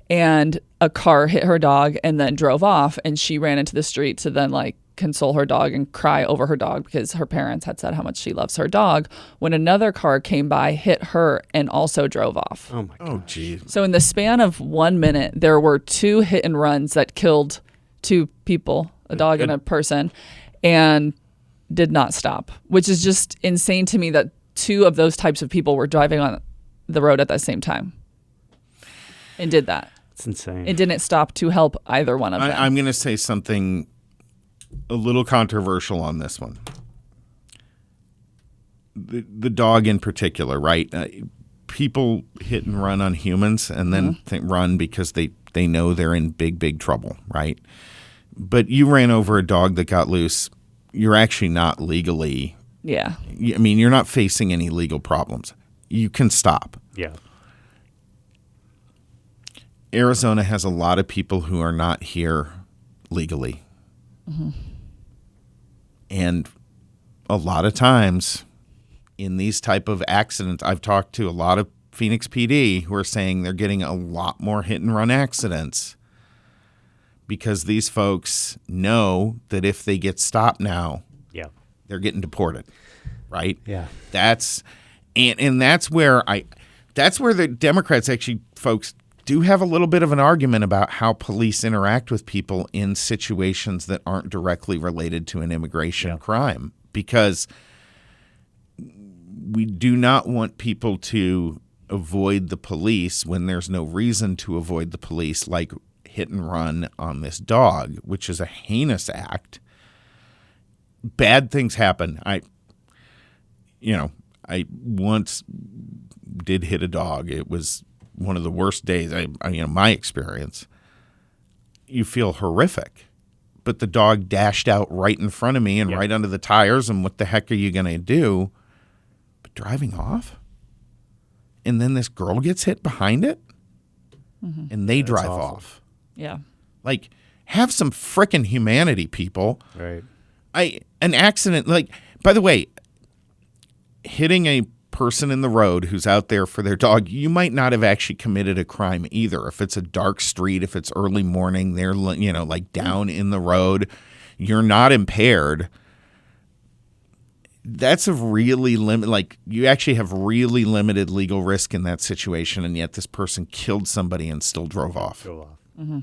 And a car hit her dog and then drove off, and she ran into the street to then like console her dog and cry over her dog because her parents had said how much she loves her dog, when another car came by, hit her, and also drove off. Oh, my God. Oh, geez. So in the span of 1 minute, there were 2 hit and runs that killed 2 people, a dog and a person, and did not stop, which is just insane to me that 2 of those types of people were driving on the road at the same time and did that. It's insane. It didn't stop to help either one of them. I'm going to say something a little controversial on this one. The dog in particular, right? People hit and run on humans and then run because they know they're in big trouble, right? But you ran over a dog that got loose you're actually not legally. Yeah. I mean, you're not facing any legal problems. You can stop. Yeah. Arizona has a lot of people who are not here legally. Mm-hmm. And a lot of times in these type of accidents, I've talked to a lot of Phoenix PD who are saying they're getting a lot more hit and run accidents because these folks know that if they get stopped now, they're getting deported, right? Yeah. That's where the Democrats actually, folks, do have a little bit of an argument about how police interact with people in situations that aren't directly related to an immigration crime, because we do not want people to avoid the police when there's no reason to avoid the police, like hit and run on this dog, which is a heinous act. Bad things happen. I once did hit a dog. It was one of the worst days. My experience. You feel horrific, but the dog dashed out right in front of me and right under the tires. And what the heck are you going to do? But driving off, and then this girl gets hit behind it, and they drive off. Yeah, like, have some frickin' humanity, people. Right. An accident, like, by the way, hitting a person in the road who's out there for their dog, you might not have actually committed a crime either. If it's a dark street, if it's early morning, they're, like down in the road, you're not impaired. That's a really you actually have really limited legal risk in that situation, and yet this person killed somebody and still drove off. Mm-hmm.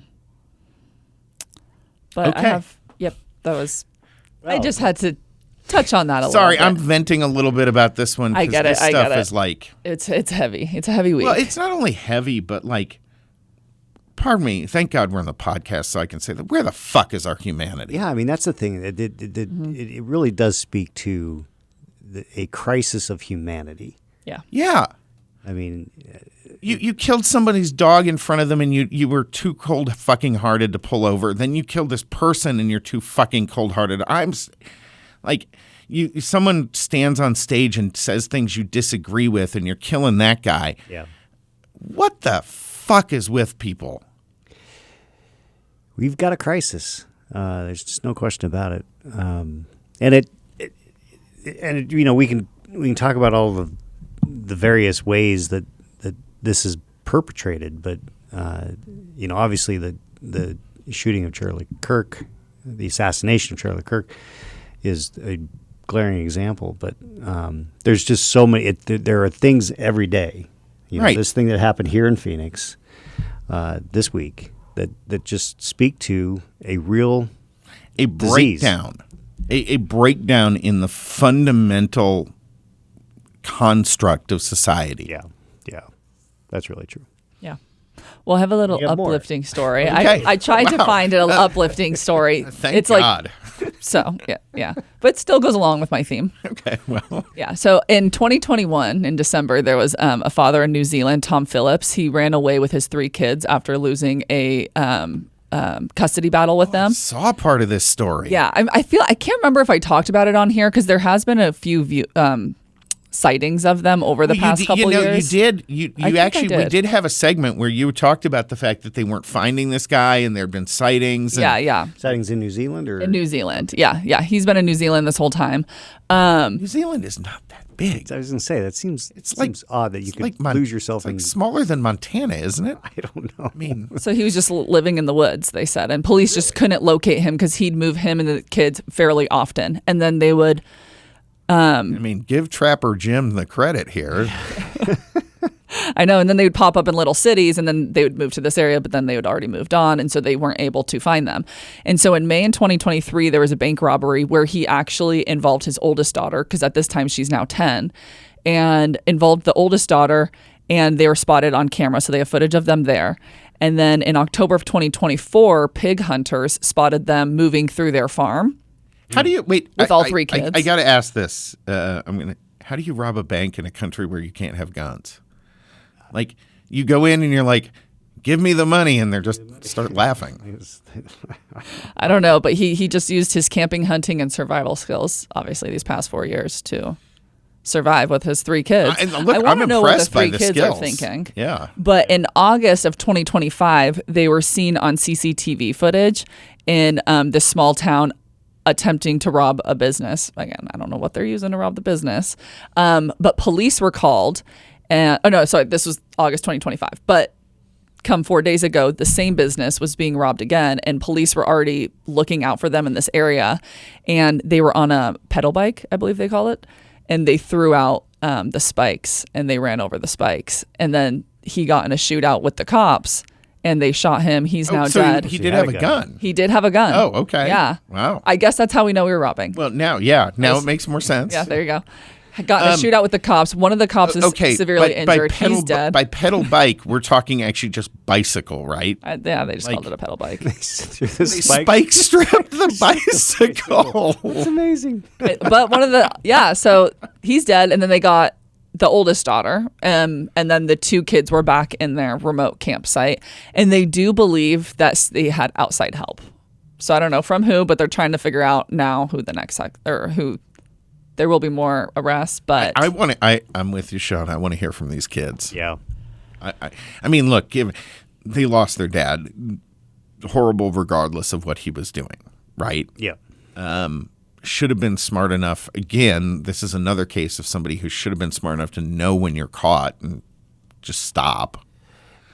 But okay. That was, I just had to touch on that a little bit. Sorry, I'm venting a little bit about this one. I get it. This stuff is like, it's heavy. It's a heavy week. Well, it's not only heavy, but like, pardon me. Thank God we're on the podcast, so I can say that. Where the fuck is our humanity? Yeah, I mean that's the thing. It really does speak to a crisis of humanity. Yeah. Yeah. I mean, you killed somebody's dog in front of them, and you were too cold fucking hearted to pull over. Then you killed this person, and you're too fucking cold hearted. Someone stands on stage and says things you disagree with, and you're killing that guy. Yeah. What the fuck is with people? We've got a crisis. There's just no question about it. We can talk about all the various ways that this is perpetrated, but obviously the shooting of Charlie Kirk, the assassination of Charlie Kirk, is a glaring example. But there's just so many. There are things every day. Right. This thing that happened here in Phoenix this week that just speak to a real disease. Breakdown, a breakdown in the fundamental construct of society. Yeah, that's really true. Yeah. Well, I have a little You have more. uplifting story. Okay. I tried to find an uplifting story. Thank God. So, yeah. But it still goes along with my theme. Okay, well. Yeah. So in 2021, in December, there was a father in New Zealand, Tom Phillips. He ran away with his 3 kids after losing a custody battle with them. I saw part of this story. Yeah. I can't remember if I talked about it on here because there has been a few sightings of them over the past couple years. You did. We did have a segment where you talked about the fact that they weren't finding this guy and there had been sightings. Yeah. Sightings in New Zealand or in New Zealand. Yeah. He's been in New Zealand this whole time. New Zealand is not that big. I was going to say seems odd that you could lose yourself in smaller than Montana, isn't it? I don't know. I mean, so he was just living in the woods, they said, and police just couldn't locate him because he'd move him and the kids fairly often, and then they would. Give Trapper Jim the credit here. I know. And then they would pop up in little cities and then they would move to this area, but then they would already moved on. And so they weren't able to find them. And so in May in 2023, there was a bank robbery where he actually involved his oldest daughter, because at this time she's now 10, and involved the oldest daughter, and they were spotted on camera. So they have footage of them there. And then in October of 2024, pig hunters spotted them moving through their farm. How do you with all 3 kids? I got to ask this. How do you rob a bank in a country where you can't have guns? Like, you go in and you're like, give me the money, and they're just start laughing. I don't know, but he just used his camping, hunting, and survival skills, obviously, these past 4 years to survive with his 3 kids. And look, I I'm want to know what the impressed by 3 the kids skills. are thinking. Yeah. But in August of 2025, they were seen on CCTV footage in this small town attempting to rob a business. Again, I don't know what they're using to rob the business. But police were called. This was August 2025. But come 4 days ago, the same business was being robbed again, and police were already looking out for them in this area. And they were on a pedal bike, I believe they call it. And they threw out the spikes, and they ran over the spikes. And then he got in a shootout with the cops, and they shot him. He's now dead. He did have a gun. He did have a gun. Oh, okay. Yeah. Wow. I guess that's how we know we were robbing. Well, now it makes more sense. Yeah, there you go. Got in a shootout with the cops. One of the cops is severely injured. He's dead. By pedal bike, we're talking actually just bicycle, right? They just called it a pedal bike. They spike stripped the bicycle. It's amazing. But so he's dead, and then they got the oldest daughter, and then the 2 kids were back in their remote campsite, and they do believe that they had outside help. So I don't know from who, but they're trying to figure out now who the next or who. There will be more arrests, but I'm with you, Sean. I want to hear from these kids. Yeah. I mean, look, they lost their dad. Horrible, regardless of what he was doing, right? Yeah. Should have been smart enough. Again, this is another case of somebody who should have been smart enough to know when you're caught and just stop.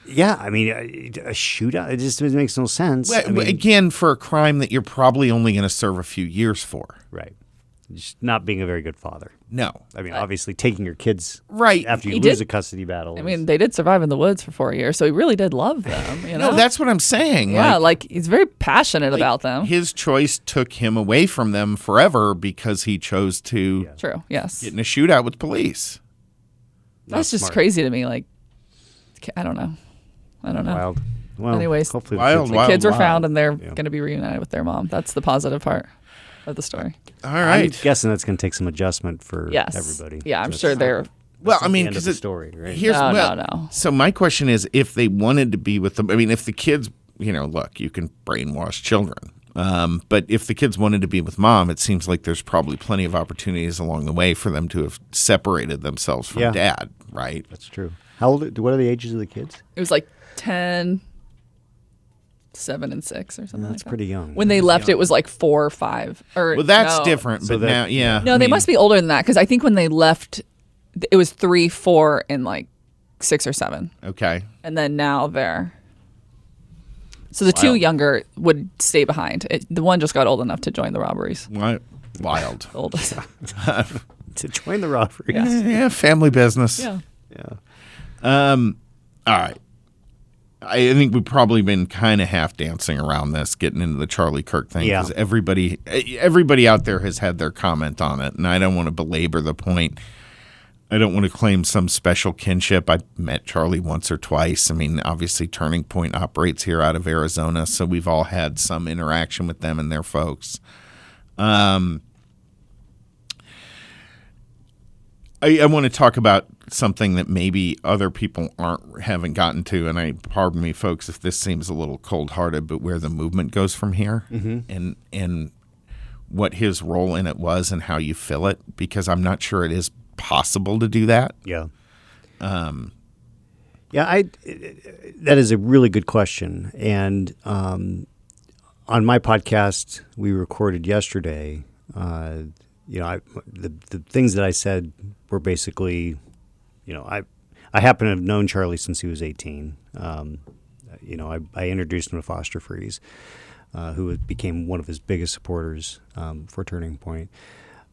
Yeah, I mean, a shootout, it makes no sense. Well, again, for a crime that you're probably only going to serve a few years for. Right. Just not being a very good father. No. I mean, obviously taking your kids right after you lose a custody battle. I mean, they did survive in the woods for 4 years, so he really did love them. You know? No, that's what I'm saying. Yeah, he's very passionate about them. His choice took him away from them forever because he chose to True, yes. get in a shootout with police. That's just crazy to me. Like, I don't know. Wild. Well, anyways, hopefully the kids were found, and they're going to be reunited with their mom. That's the positive part of the story. All right. I'm guessing that's going to take some adjustment for everybody. Yeah, I'm sure they're. Well, I mean, because the story, right? No. So my question is, if they wanted to be with them, I mean, if the kids, look, you can brainwash children, but if the kids wanted to be with mom, it seems like there's probably plenty of opportunities along the way for them to have separated themselves from dad, right? That's true. What are the ages of the kids? It was like 10, 7, and 6 or something. That's pretty young. When they left, it was like 4 or 5. Well, that's different. But now, No, they must be older than that because I think when they left, it was 3, 4, and like 6 or 7. Okay. And then now they're. So the 2 younger would stay behind. The one just got old enough to join the robberies. Wild. Oldest. To join the robberies. Yeah, family business. Yeah. All right. I think we've probably been kind of half dancing around this, getting into the Charlie Kirk thing, because everybody out there has had their comment on it, and I don't want to belabor the point. I don't want to claim some special kinship. I met Charlie once or twice. I mean, obviously, Turning Point operates here out of Arizona, so we've all had some interaction with them and their folks. I want to talk about something that maybe other people haven't gotten to, and pardon me, folks, if this seems a little cold-hearted, but where the movement goes from here, and what his role in it was, and how you fill it, because I'm not sure it is possible to do that. Yeah. That is a really good question, and on my podcast we recorded yesterday. The things that I said were basically, I happen to have known Charlie since he was 18. I introduced him to Foster Freeze, who became one of his biggest supporters for Turning Point.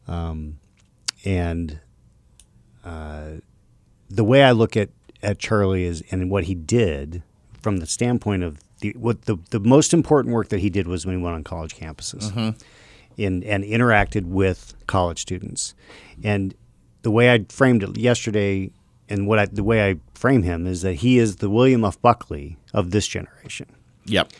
And the way I look at Charlie is, and what he did from the standpoint of the most important work that he did was when he went on college campuses. Mm-hmm. And interacted with college students. And the way I framed it yesterday, and the way I frame him, is that he is the William F. Buckley of this generation. Yep.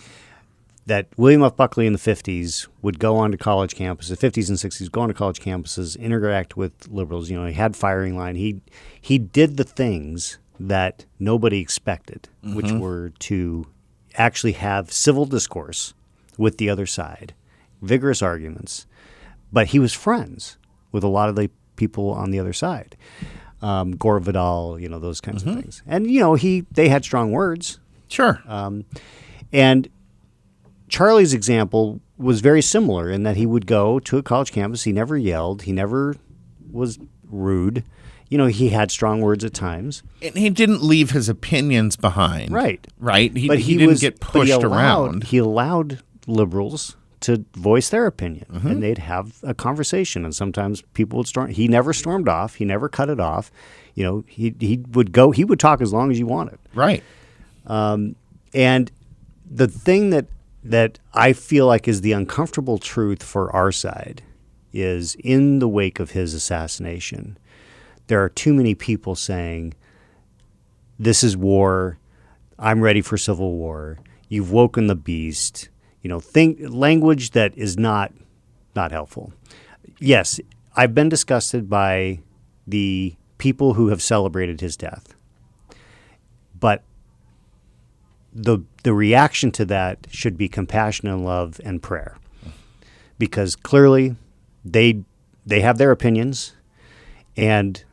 That William F. Buckley in the 50s would go on to college campuses, 50s and 60s, go on to college campuses, interact with liberals. He had firing line. He did the things that nobody expected, which were to actually have civil discourse with the other side, vigorous arguments. But he was friends with a lot of the people on the other side. Gore Vidal, those kinds of things. And, they had strong words. Sure. And Charlie's example was very similar in that he would go to a college campus. He never yelled. He never was rude. He had strong words at times. And he didn't leave his opinions behind. Right. Right? He didn't get pushed around. He allowed liberals to voice their opinion, and they'd have a conversation. And sometimes people would storm. He never stormed off. He never cut it off. He would go. He would talk as long as you wanted. Right. And the thing that I feel like is the uncomfortable truth for our side is in the wake of his assassination, there are too many people saying, "This is war. I'm ready for civil war. You've woken the beast." Think language that is not helpful. Yes, I've been disgusted by the people who have celebrated his death, but the reaction to that should be compassion and love and prayer, because clearly they have their opinions, and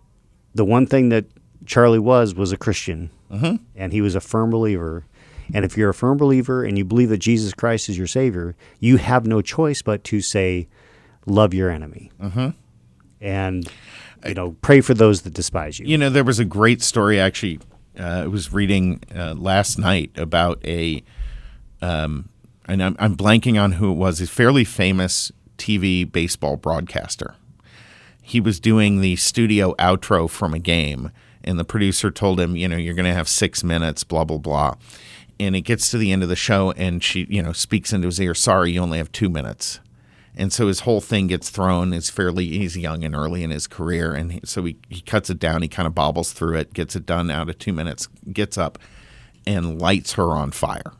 the one thing that Charlie was a Christian, and he was a firm believer. And if you're a firm believer and you believe that Jesus Christ is your Savior, you have no choice but to say, love your enemy. And, pray for those that despise you. There was a great story, actually, I was reading last night about and I'm blanking on who it was, a fairly famous TV baseball broadcaster. He was doing the studio outro from a game, and the producer told him, you're going to have 6 minutes, blah, blah, blah. And it gets to the end of the show, and she, speaks into his ear, "Sorry, you only have 2 minutes." And so his whole thing gets thrown. He's young and early in his career, and so he cuts it down. He kind of bobbles through it, gets it done out of 2 minutes, gets up, and lights her on fire,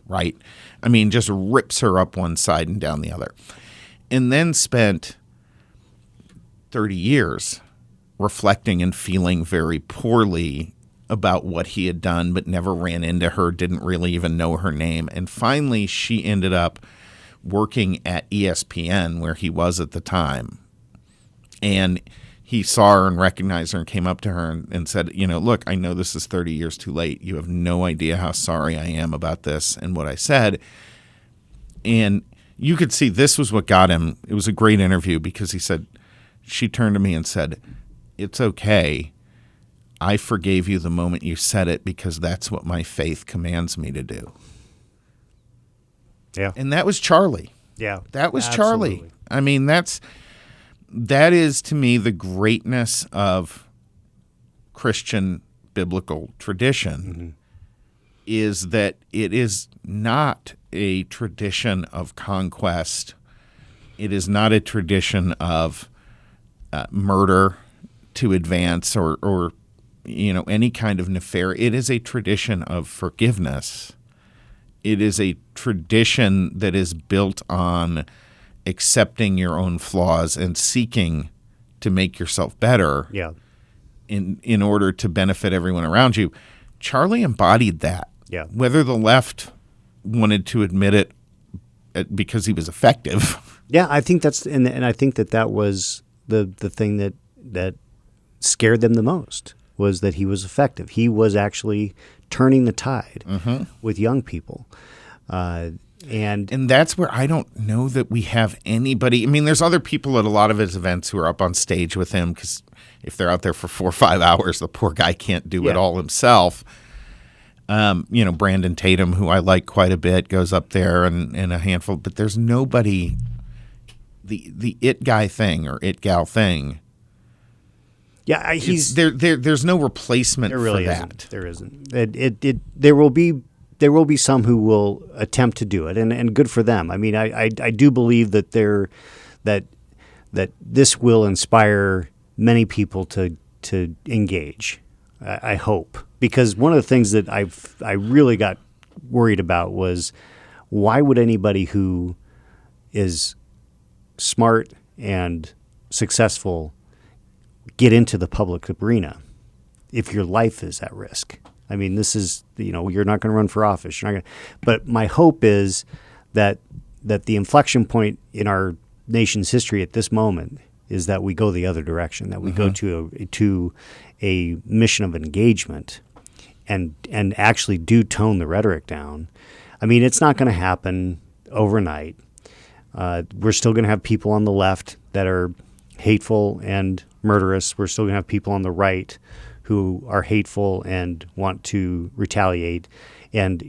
right? I mean, just rips her up one side and down the other. And then spent 30 years reflecting and feeling very poorly about what he had done, but never ran into her, didn't really even know her name. And finally, she ended up working at ESPN, where he was at the time. And he saw her and recognized her and came up to her and said, look, I know this is 30 years too late. You have no idea how sorry I am about this and what I said. And you could see this was what got him. It was a great interview because he said, she turned to me and said, "It's okay. I forgave you the moment you said it because that's what my faith commands me to do." Yeah. And that was Charlie. Yeah. That was Absolutely. Charlie. I mean, that is to me the greatness of Christian biblical tradition is that it is not a tradition of conquest. It is not a tradition of murder to advance or any kind of nefarious. It is a tradition of forgiveness. It is a tradition that is built on accepting your own flaws and seeking to make yourself better in order to benefit everyone around you. Charlie embodied that. Yeah. Whether the left wanted to admit it because he was effective. Yeah, I think that's and I think that was the thing that scared them the most was that he was effective. He was actually turning the tide with young people. And that's where I don't know that we have anybody. I mean, there's other people at a lot of his events who are up on stage with him because if they're out there for 4 or 5 hours, the poor guy can't do it all himself. Brandon Tatum, who I like quite a bit, goes up there and a handful. But there's nobody, the it guy thing or it gal thing. Yeah, there's no replacement there really for isn't. that. There isn't. There will be some who will attempt to do it, and good for them. I mean, I do believe that that this will inspire many people to engage. I hope, because one of the things that I really got worried about was why would anybody who is smart and successful get into the public arena if your life is at risk. I mean, this is, you're not going to run for office. You're not going. But my hope is that the inflection point in our nation's history at this moment is that we go the other direction, that we go to a mission of engagement and actually do tone the rhetoric down. I mean, it's not going to happen overnight. We're still going to have people on the left that are hateful and murderous. We're still going to have people on the right who are hateful and want to retaliate. And,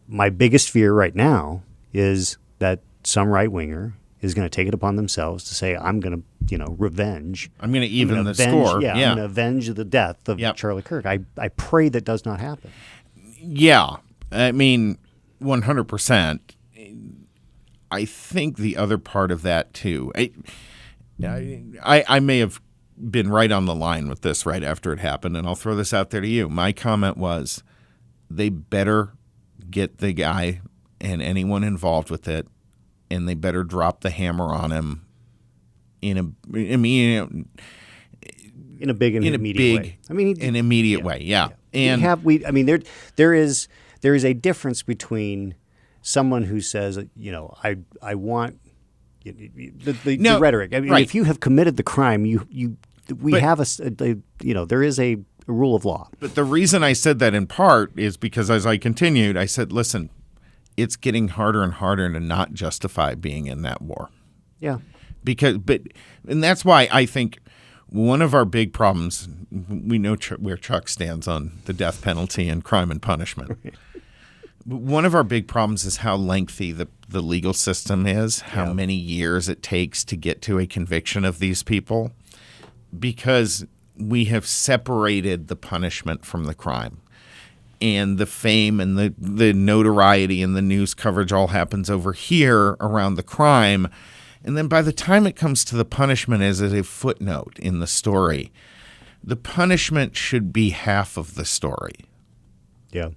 my biggest fear right now is that some right-winger is going to take it upon themselves to say, I'm going to, revenge. I'm going to even the score. Yeah, I'm going to avenge the death of Charlie Kirk. I pray that does not happen. Yeah. I mean, 100%. I think the other part of that, too, I may have been right on the line with this right after it happened, and I'll throw this out there to you. My comment was, they better get the guy and anyone involved with it, and they better drop the hammer on him in a big and immediate way. I mean, an immediate way, yeah. And there is a difference between someone who says, I want the rhetoric. I mean, if you have committed the crime, there is a rule of law. But the reason I said that in part is because as I continued, I said, listen, it's getting harder and harder to not justify being in that war. Yeah. And that's why I think one of our big problems, we know where Chuck stands on the death penalty and crime and punishment. One of our big problems is how lengthy the legal system is, how many years it takes to get to a conviction of these people, because we have separated the punishment from the crime. And the fame and the notoriety and the news coverage all happens over here around the crime. And then by the time it comes to the punishment as a footnote in the story, the punishment should be half of the story. Yeah.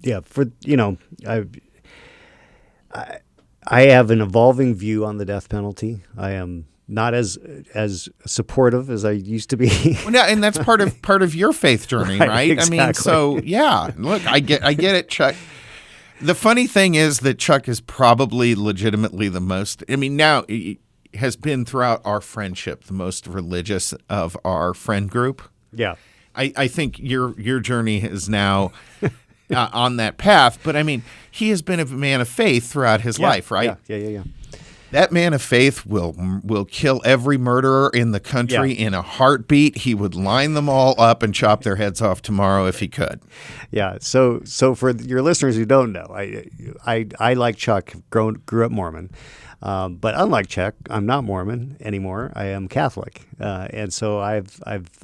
Yeah. I have an evolving view on the death penalty. I am not as supportive as I used to be. Well, and that's part of your faith journey, right? Exactly. I mean, so yeah. Look, I get it, Chuck. The funny thing is that Chuck is probably legitimately the most. I mean, now he has been throughout our friendship the most religious of our friend group. Yeah, I think your journey is now on that path. But I mean, he has been a man of faith throughout his life, right? Yeah. That man of faith will kill every murderer in the country in a heartbeat. He would line them all up and chop their heads off tomorrow if he could. Yeah. So for your listeners who don't know, I like Chuck, grew up Mormon, but unlike Chuck, I'm not Mormon anymore. I am Catholic, and so I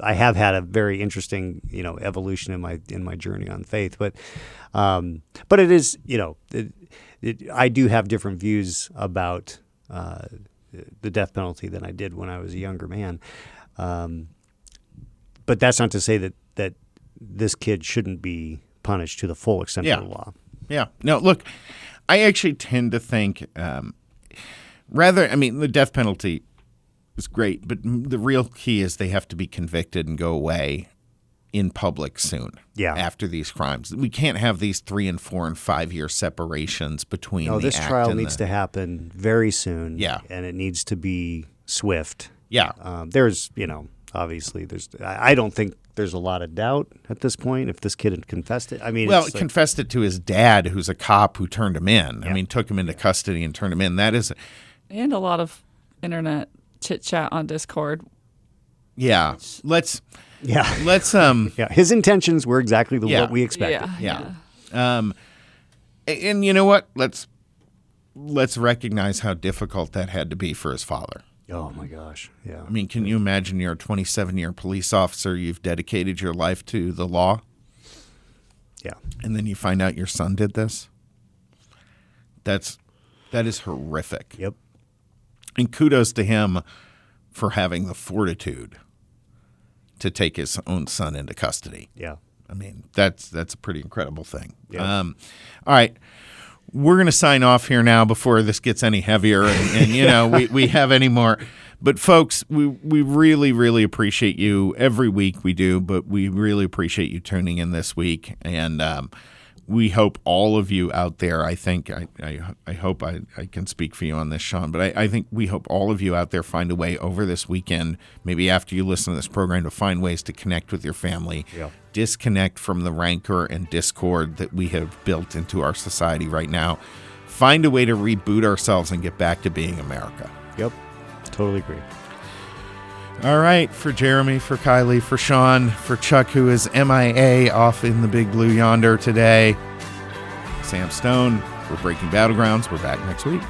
have had a very interesting evolution in my journey on faith. But it is I do have different views about the death penalty than I did when I was a younger man. But that's not to say that this kid shouldn't be punished to the full extent of the law. Yeah. No, look, I actually tend to think the death penalty is great, but the real key is they have to be convicted and go away in public soon after these crimes. We can't have these 3 and 4 and 5 year separations between the act this trial needs to happen very soon. Yeah. And it needs to be swift. Yeah. There's, obviously I don't think there's a lot of doubt at this point if this kid had confessed it. I mean, confessed it to his dad, who's a cop who turned him in. Yeah. I mean, took him into custody and turned him in. That is, and a lot of internet chit chat on Discord. Yeah. Let's. His intentions were exactly what we expected. Yeah. And you know what? Let's recognize how difficult that had to be for his father. Oh my gosh. Yeah. I mean, can you imagine you're a 27-year police officer, you've dedicated your life to the law? Yeah. And then you find out your son did this? That is horrific. Yep. And kudos to him for having the fortitude to take his own son into custody. Yeah. I mean, that's a pretty incredible thing. Yeah. All right. we're going to sign off here now before this gets any heavier and we have any more. But folks, we really, really appreciate you. Every week we do, but we really appreciate you tuning in this week. And we hope all of you out there, I think, I hope I can speak for you on this, Sean, but I think we hope all of you out there find a way over this weekend, maybe after you listen to this program, to find ways to connect with your family, disconnect from the rancor and discord that we have built into our society right now. Find a way to reboot ourselves and get back to being America. Yep. Totally agree. All right, for Jeremy, for Kiley, for Sean, for Chuck, who is MIA off in the big blue yonder today, Sam Stone, we're Breaking Battlegrounds. We're back next week.